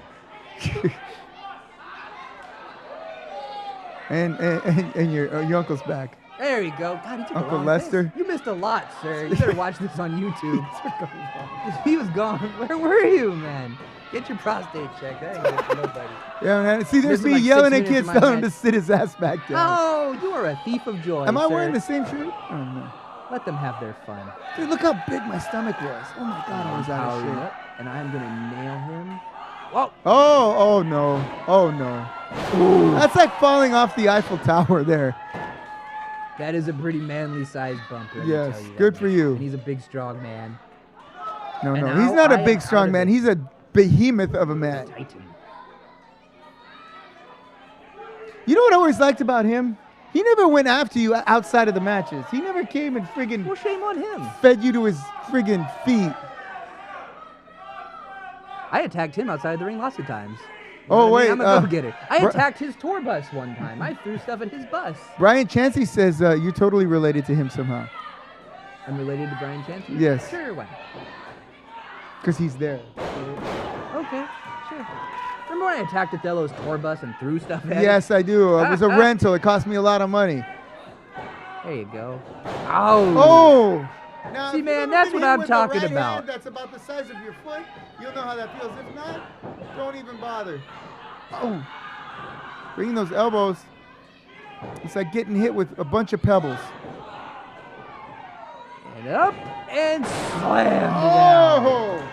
And your uncle's back. There you go. God, he took Uncle a long Lester? piss. You missed a lot, sir. You better watch this on YouTube. He was gone. Where were you, man? Get your prostate checked. That ain't good for nobody. Yeah, man. See, there's Missing me like yelling 6 at minutes kids of my telling him to match. sit his ass back down. Oh, you are a thief of joy. Am I sir. wearing the same shirt? Oh, no. Let them have their fun. Dude, look how big my stomach was. Oh, my God, I was out of Powering shape. up, and I'm going to nail him. Whoa. Oh, no. Oh, no. Ooh. That's like falling off the Eiffel Tower there. That is a pretty manly sized bump. let me Yes, tell you that good much. for you. And he's a big, strong man. No, And no. now He's not I a am big, out strong of man. it. He's a behemoth of a man. Titan. You know what I always liked about him? He never went after you outside of the matches. He never came and friggin' Well, shame on him. fed you to his friggin' feet. I attacked him outside the ring lots of times. You Oh, know what I wait, mean? I'm a go-getter. I Bri- attacked his tour bus one time. I threw stuff at his bus. Brian Chansey says you're totally related to him somehow. I'm related to Brian Chansey? Yes. Sure, why? Because he's there. Okay, sure. Remember when I attacked Othello's tour bus and threw stuff at it? Yes, I do. It was a rental. It cost me a lot of money. There you go. Ow. Oh! Now, See, if you've man, ever that's been what hit I'm with a talking right about. hand that's about the size of your foot, you'll know how that feels. If not, don't even bother. Oh! Bringing those elbows. It's like getting hit with a bunch of pebbles. And up and slam down. Oh!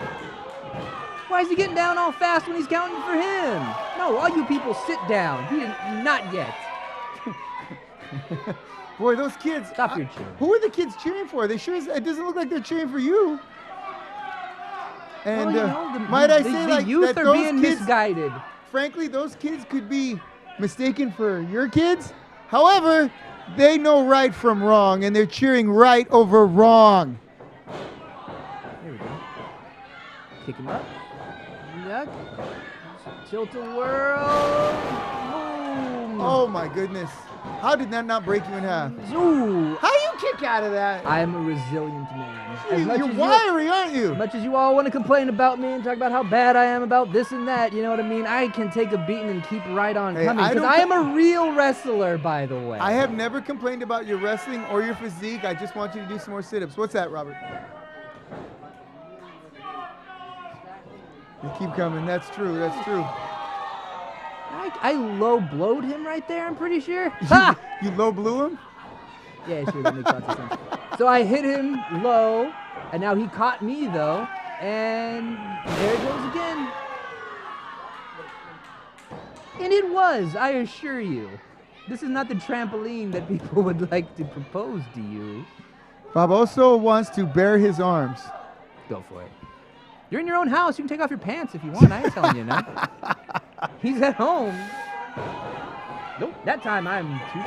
Why is he getting down all fast when he's counting for him? No, all you people sit down. He didn't, not yet. Boy, those kids. Stop your cheering. Who are the kids cheering for? They sure. It doesn't look like they're cheering for you. And Well, you know, might I the say, like, youth that are those being kids, misguided. frankly, those kids could be mistaken for your kids. However, they know right from wrong, and they're cheering right over wrong. There we go. Kick him up. Yuck. Tilt-a-whirl. Boom. Oh my goodness! How did that not break you in half? Ooh. How do you kick out of that? I am a resilient man. As much You're as wiry, aren't you? As much as you all want to complain about me and talk about how bad I am about this and that, you know what I mean? I can take a beating and keep right on Hey, coming. I Because don't I am a real wrestler, by the way. I have never complained about your wrestling or your physique. I just want you to do some more sit-ups. What's that, Robert? You keep coming. That's true. That's true. I low blowed him right there, I'm pretty sure. Ha! You low blew him? Yeah, sure, that makes lots of sense. So I hit him low, and now he caught me, though. And there it goes again. And it was, I assure you. This is not the trampoline that people would like to propose to you. Barboso wants to bare his arms. Go for it. You're in your own house. You can take off your pants if you want. I ain't telling you now. He's at home. Nope, that time I'm too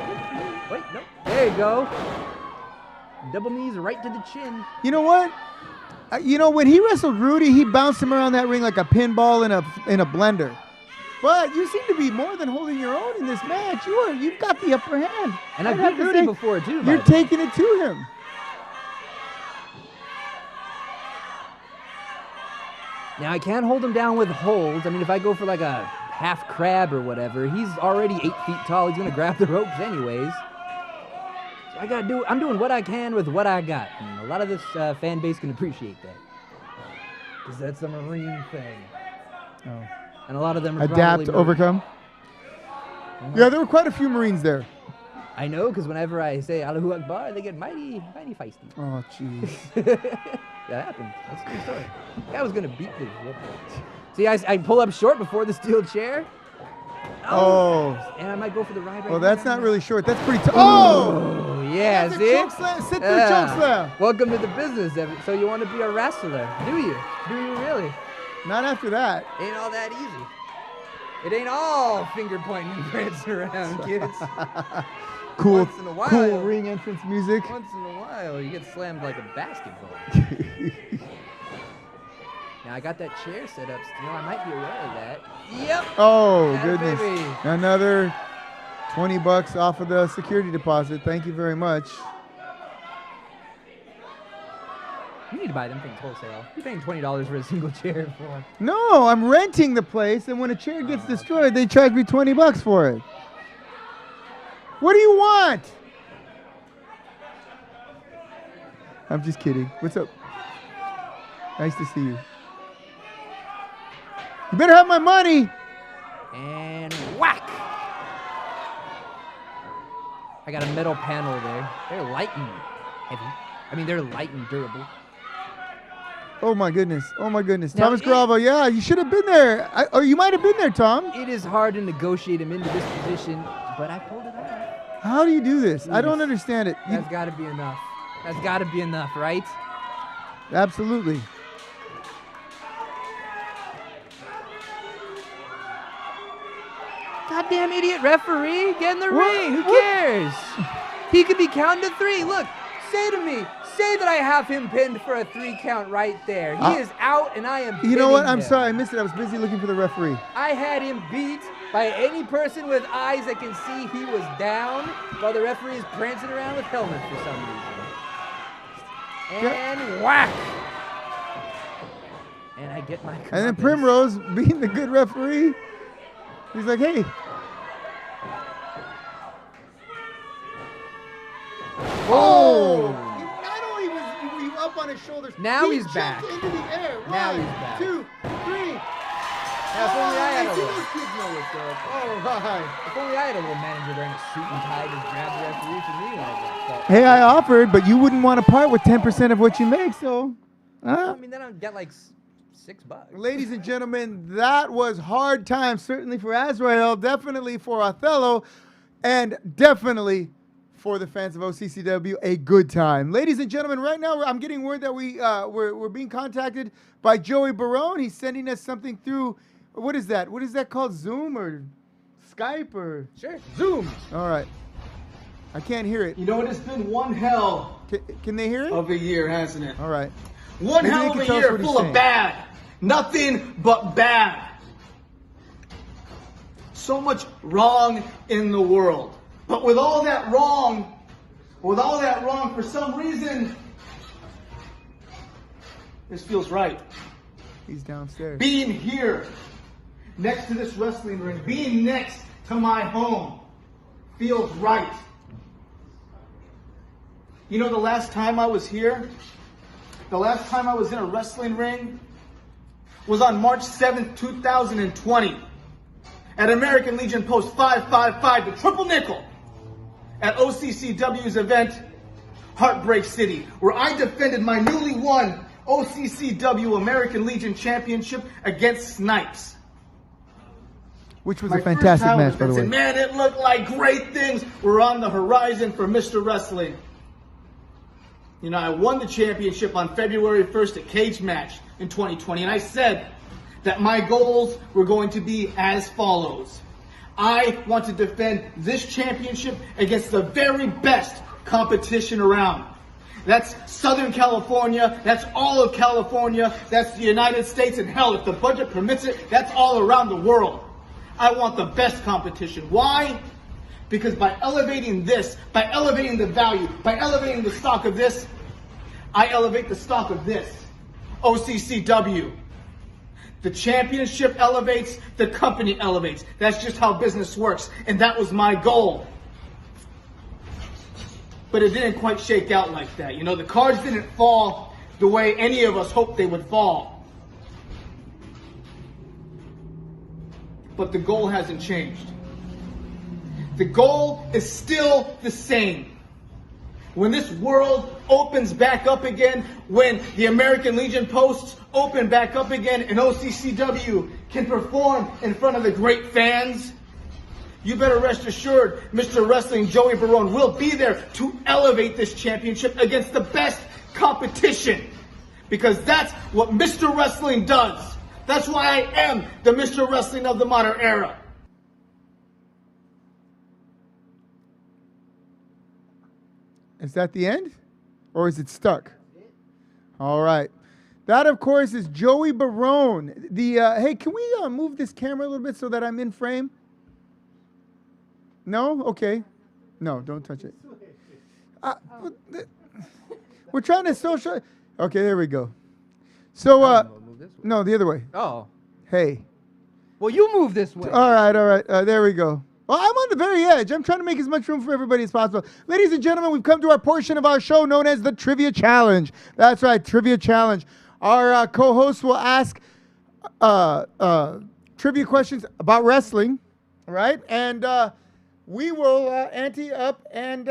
quick. Wait, nope. There you go. Double knees right to the chin. You know what? When he wrestled Rudy, he bounced him around that ring like a pinball in a blender. But you seem to be more than holding your own in this match. You've got the upper hand. And I've I'd have beat to Rudy say, before, too. by You're the way. taking it to him. Now, I can't hold him down with holds. I mean, if I go for like a half crab or whatever, he's already 8 feet tall. He's going to grab the ropes anyways. So I'm doing what I can with what I got. And a lot of this fan base can appreciate that. Because that's a Marine thing. Oh. And a lot of them are Adapt, probably overcome. Yeah, there were quite a few Marines there. I know, because whenever I say Allahu Akbar, they get mighty, mighty feisty. Oh, jeez. That happened. That's a good story. Guy was going to beat me. See, I pull up short before the steel chair. Oh. And I might go for the ride right Well, here. that's not really short. That's pretty tough. Oh! Oh, yeah, That's a see? choke slam. Sit through choke slam. Welcome to the business. So you want to be a wrestler, do you? Do you really? Not after that. Ain't all that easy. It ain't all finger pointing and prancing around, kids. Cool, Once in a while. cool ring entrance music. Once in a while, you get slammed like a basketball. Now, I got that chair set up still. I might be aware of that. Yep. Oh, Atta goodness. baby. Another $20 off of the security deposit. Thank you very much. You need to buy them things wholesale. You're paying $20 for a single chair for. No, I'm renting the place, and when a chair gets destroyed, they charge me $20 for it. What do you want? I'm just kidding. What's up? Nice to see you. You better have my money. And whack! I got a metal panel there. They're light and heavy. I mean, they're light and durable. Oh my goodness. Oh my goodness. Now, Thomas Garava, yeah, you should have been there. Or you might have been there, Tom. It is hard to negotiate him into this position, but I pulled it off. How do you do this? I don't understand it. That's got to be enough. That's got to be enough, right? Absolutely. Goddamn idiot referee, get in the ring. Who cares? He could be counting to 3. Look, say to me, say that I have him pinned for a 3 count right there. He is out, and I am. You know what? pinning I'm him. sorry, I missed it. I was busy looking for the referee. I had him beat by any person with eyes that can see he was down, while the referee is prancing around with helmets for some reason. And whack! And I get my. And then Primrose, being the good referee, he's like, hey. Oh! Not only were you up on his shoulders, Now he he's back. jumped into the air. Now One, he's back. 2, 3. Now, if only I had a see little. those kids know what's up. All right. If only I had a little manager wearing a suit and tie to grab the referee for me when I got caught. Hey, I offered, but you wouldn't want to part with 10% of what you make, so. I mean, then I'd get like $6. Ladies and gentlemen, that was hard times, certainly for Azrael, definitely for Othello, and definitely for the fans of OCCW, a good time. Ladies and gentlemen, right now I'm getting word that we're being contacted by Joey Barone. He's sending us something through, what is that? What is that called, Zoom or Skype or? Sure. Zoom. All right. I can't hear it. You know, it's been one hell Can they hear it? of a year, hasn't it? All right. One Maybe hell they of can a tell us year what he's full saying. of bad. Nothing but bad. So much wrong in the world. But with all that wrong, for some reason, this feels right. He's downstairs. Being here, next to this wrestling ring, being next to my home, feels right. You know, the last time I was here, the last time I was in a wrestling ring was on March 7th, 2020 at American Legion Post 555, the Triple Nickel, at OCCW's event, Heartbreak City, where I defended my newly won OCCW American Legion Championship against Snipes. Which was My a fantastic first match, by the title way. defense, and man, it looked like great things were on the horizon for Mr. Wrestling. You know, I won the championship on February 1st at Cage Match in 2020, and I said that my goals were going to be as follows. I want to defend this championship against the very best competition around. That's Southern California, that's all of California, that's the United States, and hell, if the budget permits it, that's all around the world. I want the best competition. Why? Because by elevating this, by elevating the value, by elevating the stock of this, I elevate the stock of this, OCCW. The championship elevates, the company elevates. That's just how business works, and that was my goal. But it didn't quite shake out like that. You know, the cards didn't fall the way any of us hoped they would fall. But the goal hasn't changed. The goal is still the same. When this world opens back up again, when the American Legion posts open back up again and OCCW can perform in front of the great fans, you better rest assured Mr. Wrestling Joey Barone will be there to elevate this championship against the best competition. Because that's what Mr. Wrestling does. That's why I am the Mr. Wrestling of the modern era. Is that the end? Or is it stuck? All right. That, of course, is Joey Barone. Hey, can we move this camera a little bit so that I'm in frame? No? Okay. No, don't touch it. We're trying to social. Okay, there we go. So, Move this way. no, the other way. Oh. Hey. Well, you move this way. All right. There we go. Well, I'm on the very edge. I'm trying to make as much room for everybody as possible. Ladies and gentlemen, we've come to our portion of our show known as the Trivia Challenge. That's right, Trivia Challenge. Our co-hosts will ask trivia questions about wrestling, all right? And we will ante up and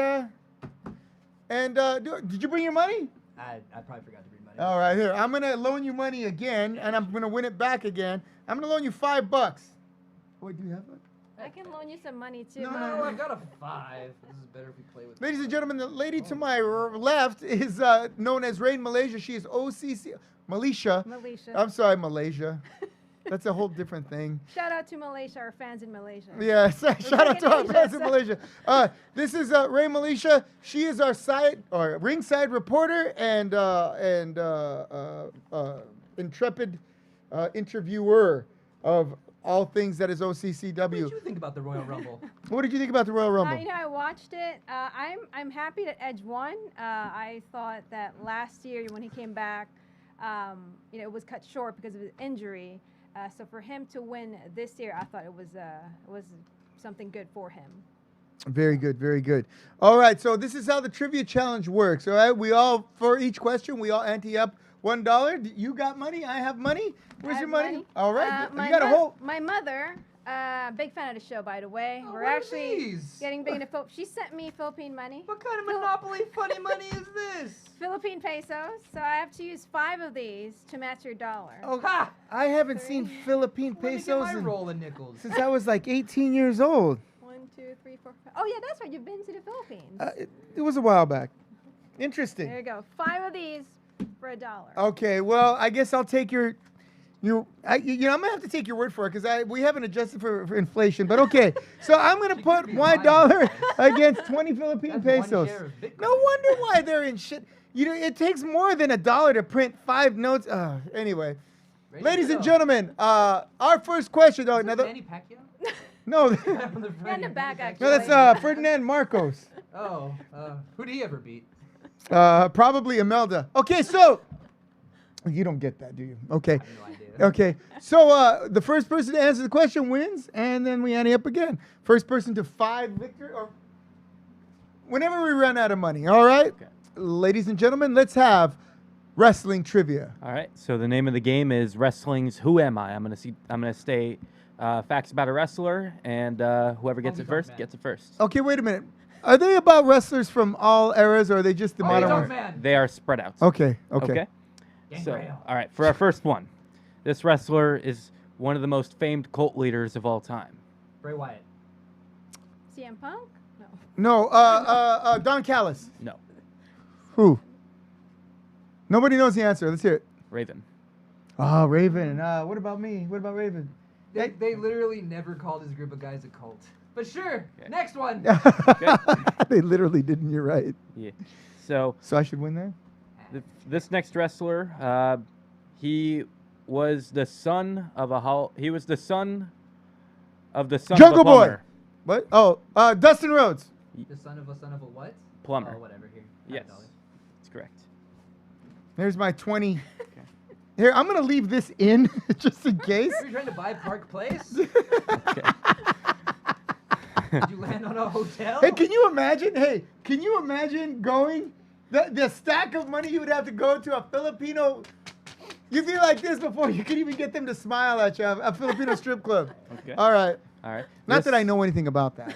did you bring your money? I probably forgot to bring money. All right, here. I'm going to loan you money again, and I'm going to win it back again. I'm going to loan you $5. Wait, do you have that? I can loan you some money too. No, No, I've got a 5. This is better if we play with. Ladies and gentlemen, the lady to my left is known as Rain Malaysia. She is OCC Malaysia. Malaysia. I'm sorry, Malaysia. That's a whole different thing. Shout out to Malaysia, our fans in Malaysia. Yes, shout out to our Asia, friends in so- Malaysia. This is Rain Malaysia. She is our ringside reporter and intrepid interviewer of all things that is What OCCW. did you think about the Royal Rumble? What did you think about the Royal Rumble? I watched it. I'm happy that Edge won. I thought that last year when he came back, it was cut short because of his injury. So for him to win this year, I thought it was something good for him. Very good, very good. All right, so this is how the trivia challenge works. All right, we all, for each question, we all ante up $1. You got money, I have money. Where's I your have money? All right, my you got a whole. My mother, big fan of the show, by the way. Oh, We're what are actually these? getting big into Philippines. She sent me Philippine money. What kind of Monopoly funny money is this? Philippine pesos. So I have to use 5 of these to match your dollar. Oh, Ha! I haven't seen Philippine Let me get pesos my roll of nickels. since I was like 18 years old. 1, 2, 3, 4, 5. Oh yeah, that's right. You've been to the Philippines. It was a while back. There Interesting. you go. 5 of these for $1. Okay, well, I guess I'll take your. I'm gonna have to take your word for it because we haven't adjusted for inflation. But okay, so I'm gonna put be $1 lying. against 20 Philippine That's one pesos. share of Bitcoin. No wonder why they're in shit. It takes more than $1 to print 5 notes. Anyway, Ready ladies to and go. gentlemen, our first question. Oh, Is that no, Manny Pacquiao? no, On the Yeah, in the front. back, actually. no, that's Ferdinand Marcos. Oh, who did he ever beat? Probably Imelda. Okay, so you don't get that, do you? Okay. I have no idea. Okay, so the first person to answer the question wins, and then we ante up again. First person to 5 victory, or whenever we run out of money. All right, Okay. ladies and gentlemen, let's have wrestling trivia. All right. So the name of the game is Wrestling's Who Am I? I'm gonna say facts about a wrestler, and whoever gets Honky it Tonk first Man. gets it first. Okay, wait a minute. Are they about wrestlers from all eras, or are they just the Honky modern Tonk ones? Man. They are spread out. Okay, okay. So, Gangrel. all right. For our first one, this wrestler is one of the most famed cult leaders of all time. Bray Wyatt. CM Punk? No. No, Don Callis. No, Who? Nobody knows the answer. Let's hear it. Raven. Oh, Raven. What about me? What about Raven? They literally never called his group of guys a cult. But sure, Okay. next one. They literally didn't. You're right. Yeah. So So I should win there. this next wrestler, he was the son of He was the son of the son Jungle of a Boy. plumber. What? Oh, Dustin Rhodes. The son of a what? Plumber. Oh, whatever. Here. Yes, $5. that's correct. Here's my 20. Here, I'm gonna leave this in just in case. Are you trying to buy Park Place? Okay. Did you land on a hotel? Hey, can you imagine? Hey, can you imagine going the stack of money you would have to go to a Filipino? You'd be like this before you could even get them to smile at you. A Filipino strip club. Okay. All right. All right. Not that I know anything about that.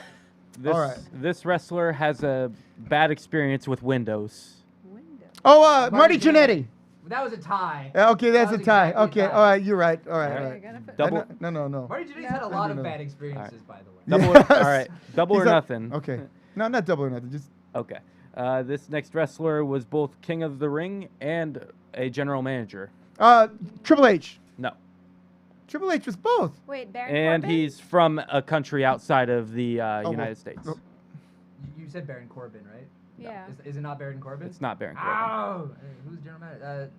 This, All right. This wrestler has a bad experience with Windows. Window. Oh, Marty Jannetty. Jannetty. That was a tie. Okay, that's That a was tie. exactly a Okay, tie. all right, you're right. All right, All all right. right. You're gonna put- Double. No. Marty Jannetty's had a No. lot of No. bad experiences, by the way. Double. Yes. All right. Double He's or a- nothing. Okay. No, not double or nothing. Just Okay. This next wrestler was both King of the Ring and a general manager. Triple H. No. Triple H was both. Wait, Baron And Corbin? he's from a country outside of the well, United States. oh. You said Baron Corbin, right? Yeah. Is it not Baron Corbin? It's not Baron Corbin. Oh, hey, who's general manager?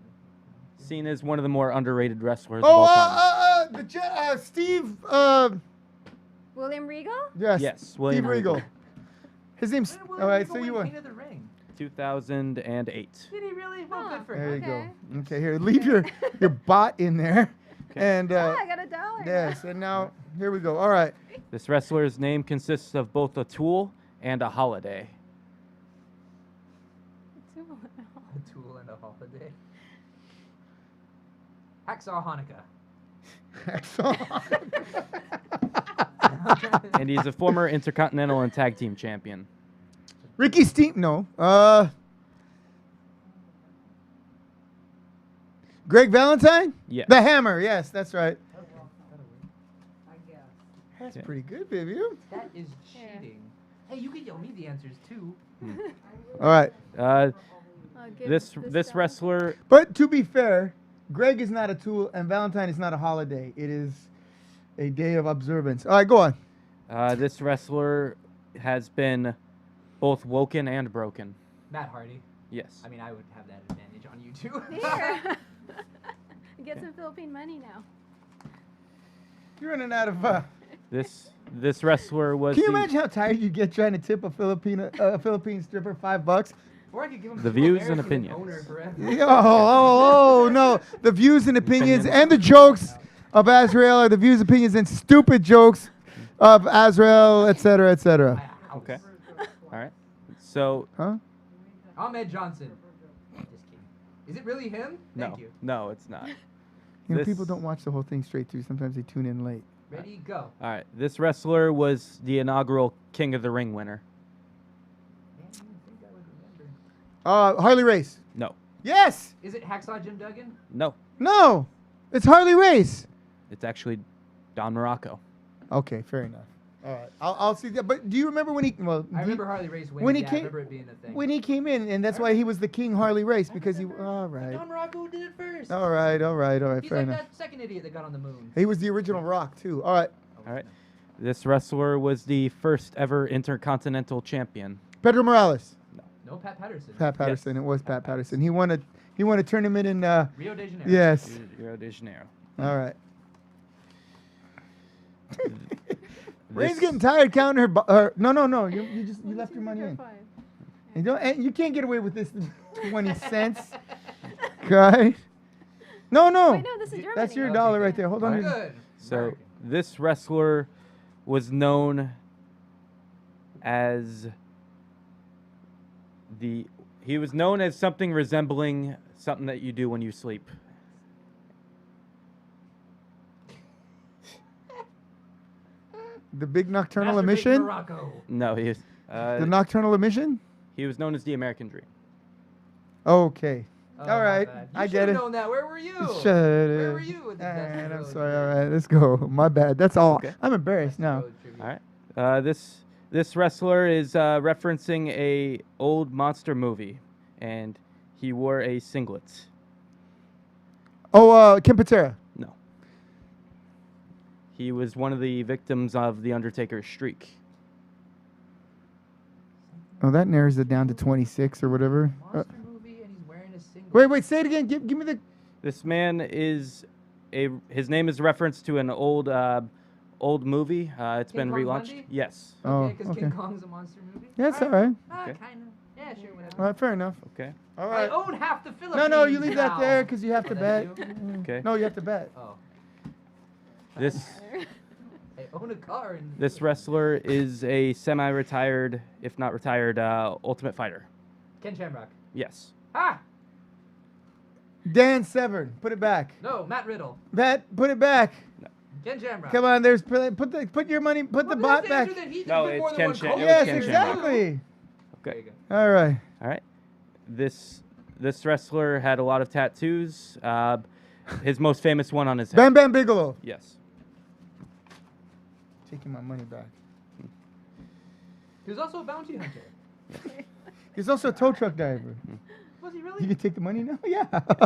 Seen as one of the more underrated wrestlers of all time. Steve. William Regal? Yes. Yes, William Steve Regal. Regal. His name's. When All right, Regal so you win won. King of the Ring? 2008. Did he really? Well, Huh. good for There him. you go. Okay. Okay, here, leave your bot in there. And Ah, I got $1. yes, and now here we go. All right. This wrestler's name consists of both a tool and a holiday. A tool and a holiday. Hacksaw Hanukkah. And he's a former Intercontinental and Tag Team Champion. Ricky Steam. No. Greg Valentine? Yes. The Hammer. Yes, that's right. I guess. That's Okay. pretty good, Vivian. That is cheating. Hey, you can yell me the answers too. All right. Uh, I'll give this guy. wrestler, But to be fair, Greg is not a tool and Valentine is not a holiday. It is a day of observance. All right, go on. this wrestler has been both woken and broken. Matt Hardy. Yes. I mean, I would have that advantage on you too. Here. Get some Philippine money now. You're running out of. This wrestler was Can you the, imagine how tired you get trying to tip a Philippine stripper $5? Or I could give him The some views and American opinions. owner forever. Oh, no. The views and opinions and the jokes of Azrael are the views, opinions, and stupid jokes of Azrael, etc., etc. My house. Okay. All right. So Huh? Ahmed Johnson. Just kidding. Is it really him? Thank you. no, it's not. You know, This- people don't watch the whole thing straight through. Sometimes they tune in late. Ready, go. All right. This wrestler was the inaugural King of the Ring winner. Man, you would think I would remember. Harley Race. No. Yes. Is it Hacksaw Jim Duggan? No. No. It's Harley Race. It's actually Don Morocco. Okay, fair enough. All right, I'll see that. But do you remember when he? Well, I remember Harley Race winning. when he yeah, I came- remember it being a thing. when he came in, and that's why he was the King Harley Race because he. All right. Don Morocco did it first. All right. He's Fair like enough. that second idiot that got on the moon. He was the original Rock too. All right. All right. This wrestler was the first ever Intercontinental Champion. Pedro Morales. No, Pat Patterson. Pat Patterson. It was Pat Patterson. He won a tournament in. Rio de Janeiro. Yes. Rio de Janeiro. All right. Ray's This- getting tired counting her. No. You just you left your money in. Fine. And you can't get away with this 20 cents. Okay. No. Wait, no, this is Germany. That's your Okay, dollar good. right there. Hold on. Good. So American. this wrestler was known as he was known as something resembling something that you do when you sleep. The big nocturnal Masturbate emission. Morocco. No, The nocturnal emission. he was known as the American Dream. Okay. Oh, All my right. bad. I You get should've it. known that. Where were you? Shut Where up. were you with the And I'm Road sorry. trivia? All right, let's go. My bad. That's all. Okay. I'm embarrassed now. Road trivia. All right. This wrestler is referencing a old monster movie, and he wore a singlet. Oh, Kim Patera. No. He was one of the victims of the Undertaker's streak. Oh, that narrows it down to 26 or whatever. Monster movie and he's wearing a singlet. Wait. Say it again. Give me the. This man is his name is reference to an old movie. It's King been Kong relaunched. Bundy? Yes. Oh, Okay, because King okay. Kong's a monster movie. That's all right. Okay. Kind of. Yeah, sure, whatever. All right, fair enough. Okay. All I right. own half the Philippines. No, you leave that now. there because you have to Is bet. that you? Okay. No, you have to bet. Oh. This I own a car in. this wrestler is a semi-retired, if not retired, Ultimate Fighter. Ken Shamrock. Yes. Ah! Dan Severn, put it back. No, Matt Riddle. Put it back. Ken Shamrock. Come on, put your money, put the Well, bot that's back. answer that he did No, with it's more than Ken one Sha- coach. it was Yes, Ken exactly. There you Okay. go. All right. All right. This wrestler had a lot of tattoos. His most famous one on his head. Bam Bam Bigelow. Yes. Taking my money back. He was also a bounty hunter. He's also a tow truck driver. Was he You really? can take the money now? Yeah.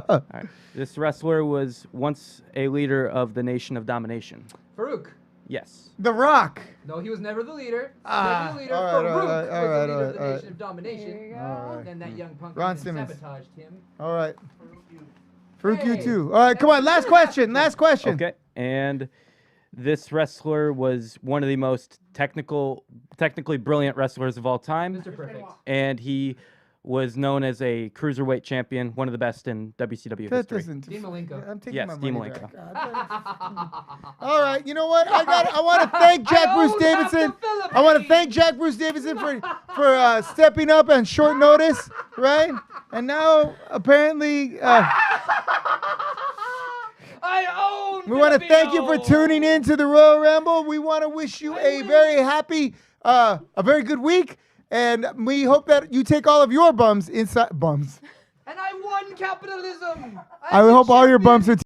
All right. This wrestler was once a leader of the Nation of Domination. Farouk. Yes. The Rock. No, he was never the leader. Ah, Never the leader. all right, Farouk all right, was all the right, leader of the all right. Nation of Domination. There you go. All right. Then that young punk Ron even Simmons. sabotaged him. All right. Farouk, you Hey, too. All right, come on. Last question. Last question. Okay. And this wrestler was one of the most technically brilliant wrestlers of all time. Mr. Perfect. And he was known as a cruiserweight champion, one of the best in WCW That history. doesn't. Dean Malenko. I'm taking Yes, my Dean money Malenko. back. All right, you know what? I want to thank Jack Bruce own half the Davidson. I want to thank Philippines. Jack Bruce Davidson for stepping up on short notice, right? And now apparently I own. we want to thank you for tuning in to the Royal Ramble. We want to wish you a very happy, a very good week, and we hope that you take all of your bums inside bums. And I won capitalism. I I'm the hope all your champion. bums are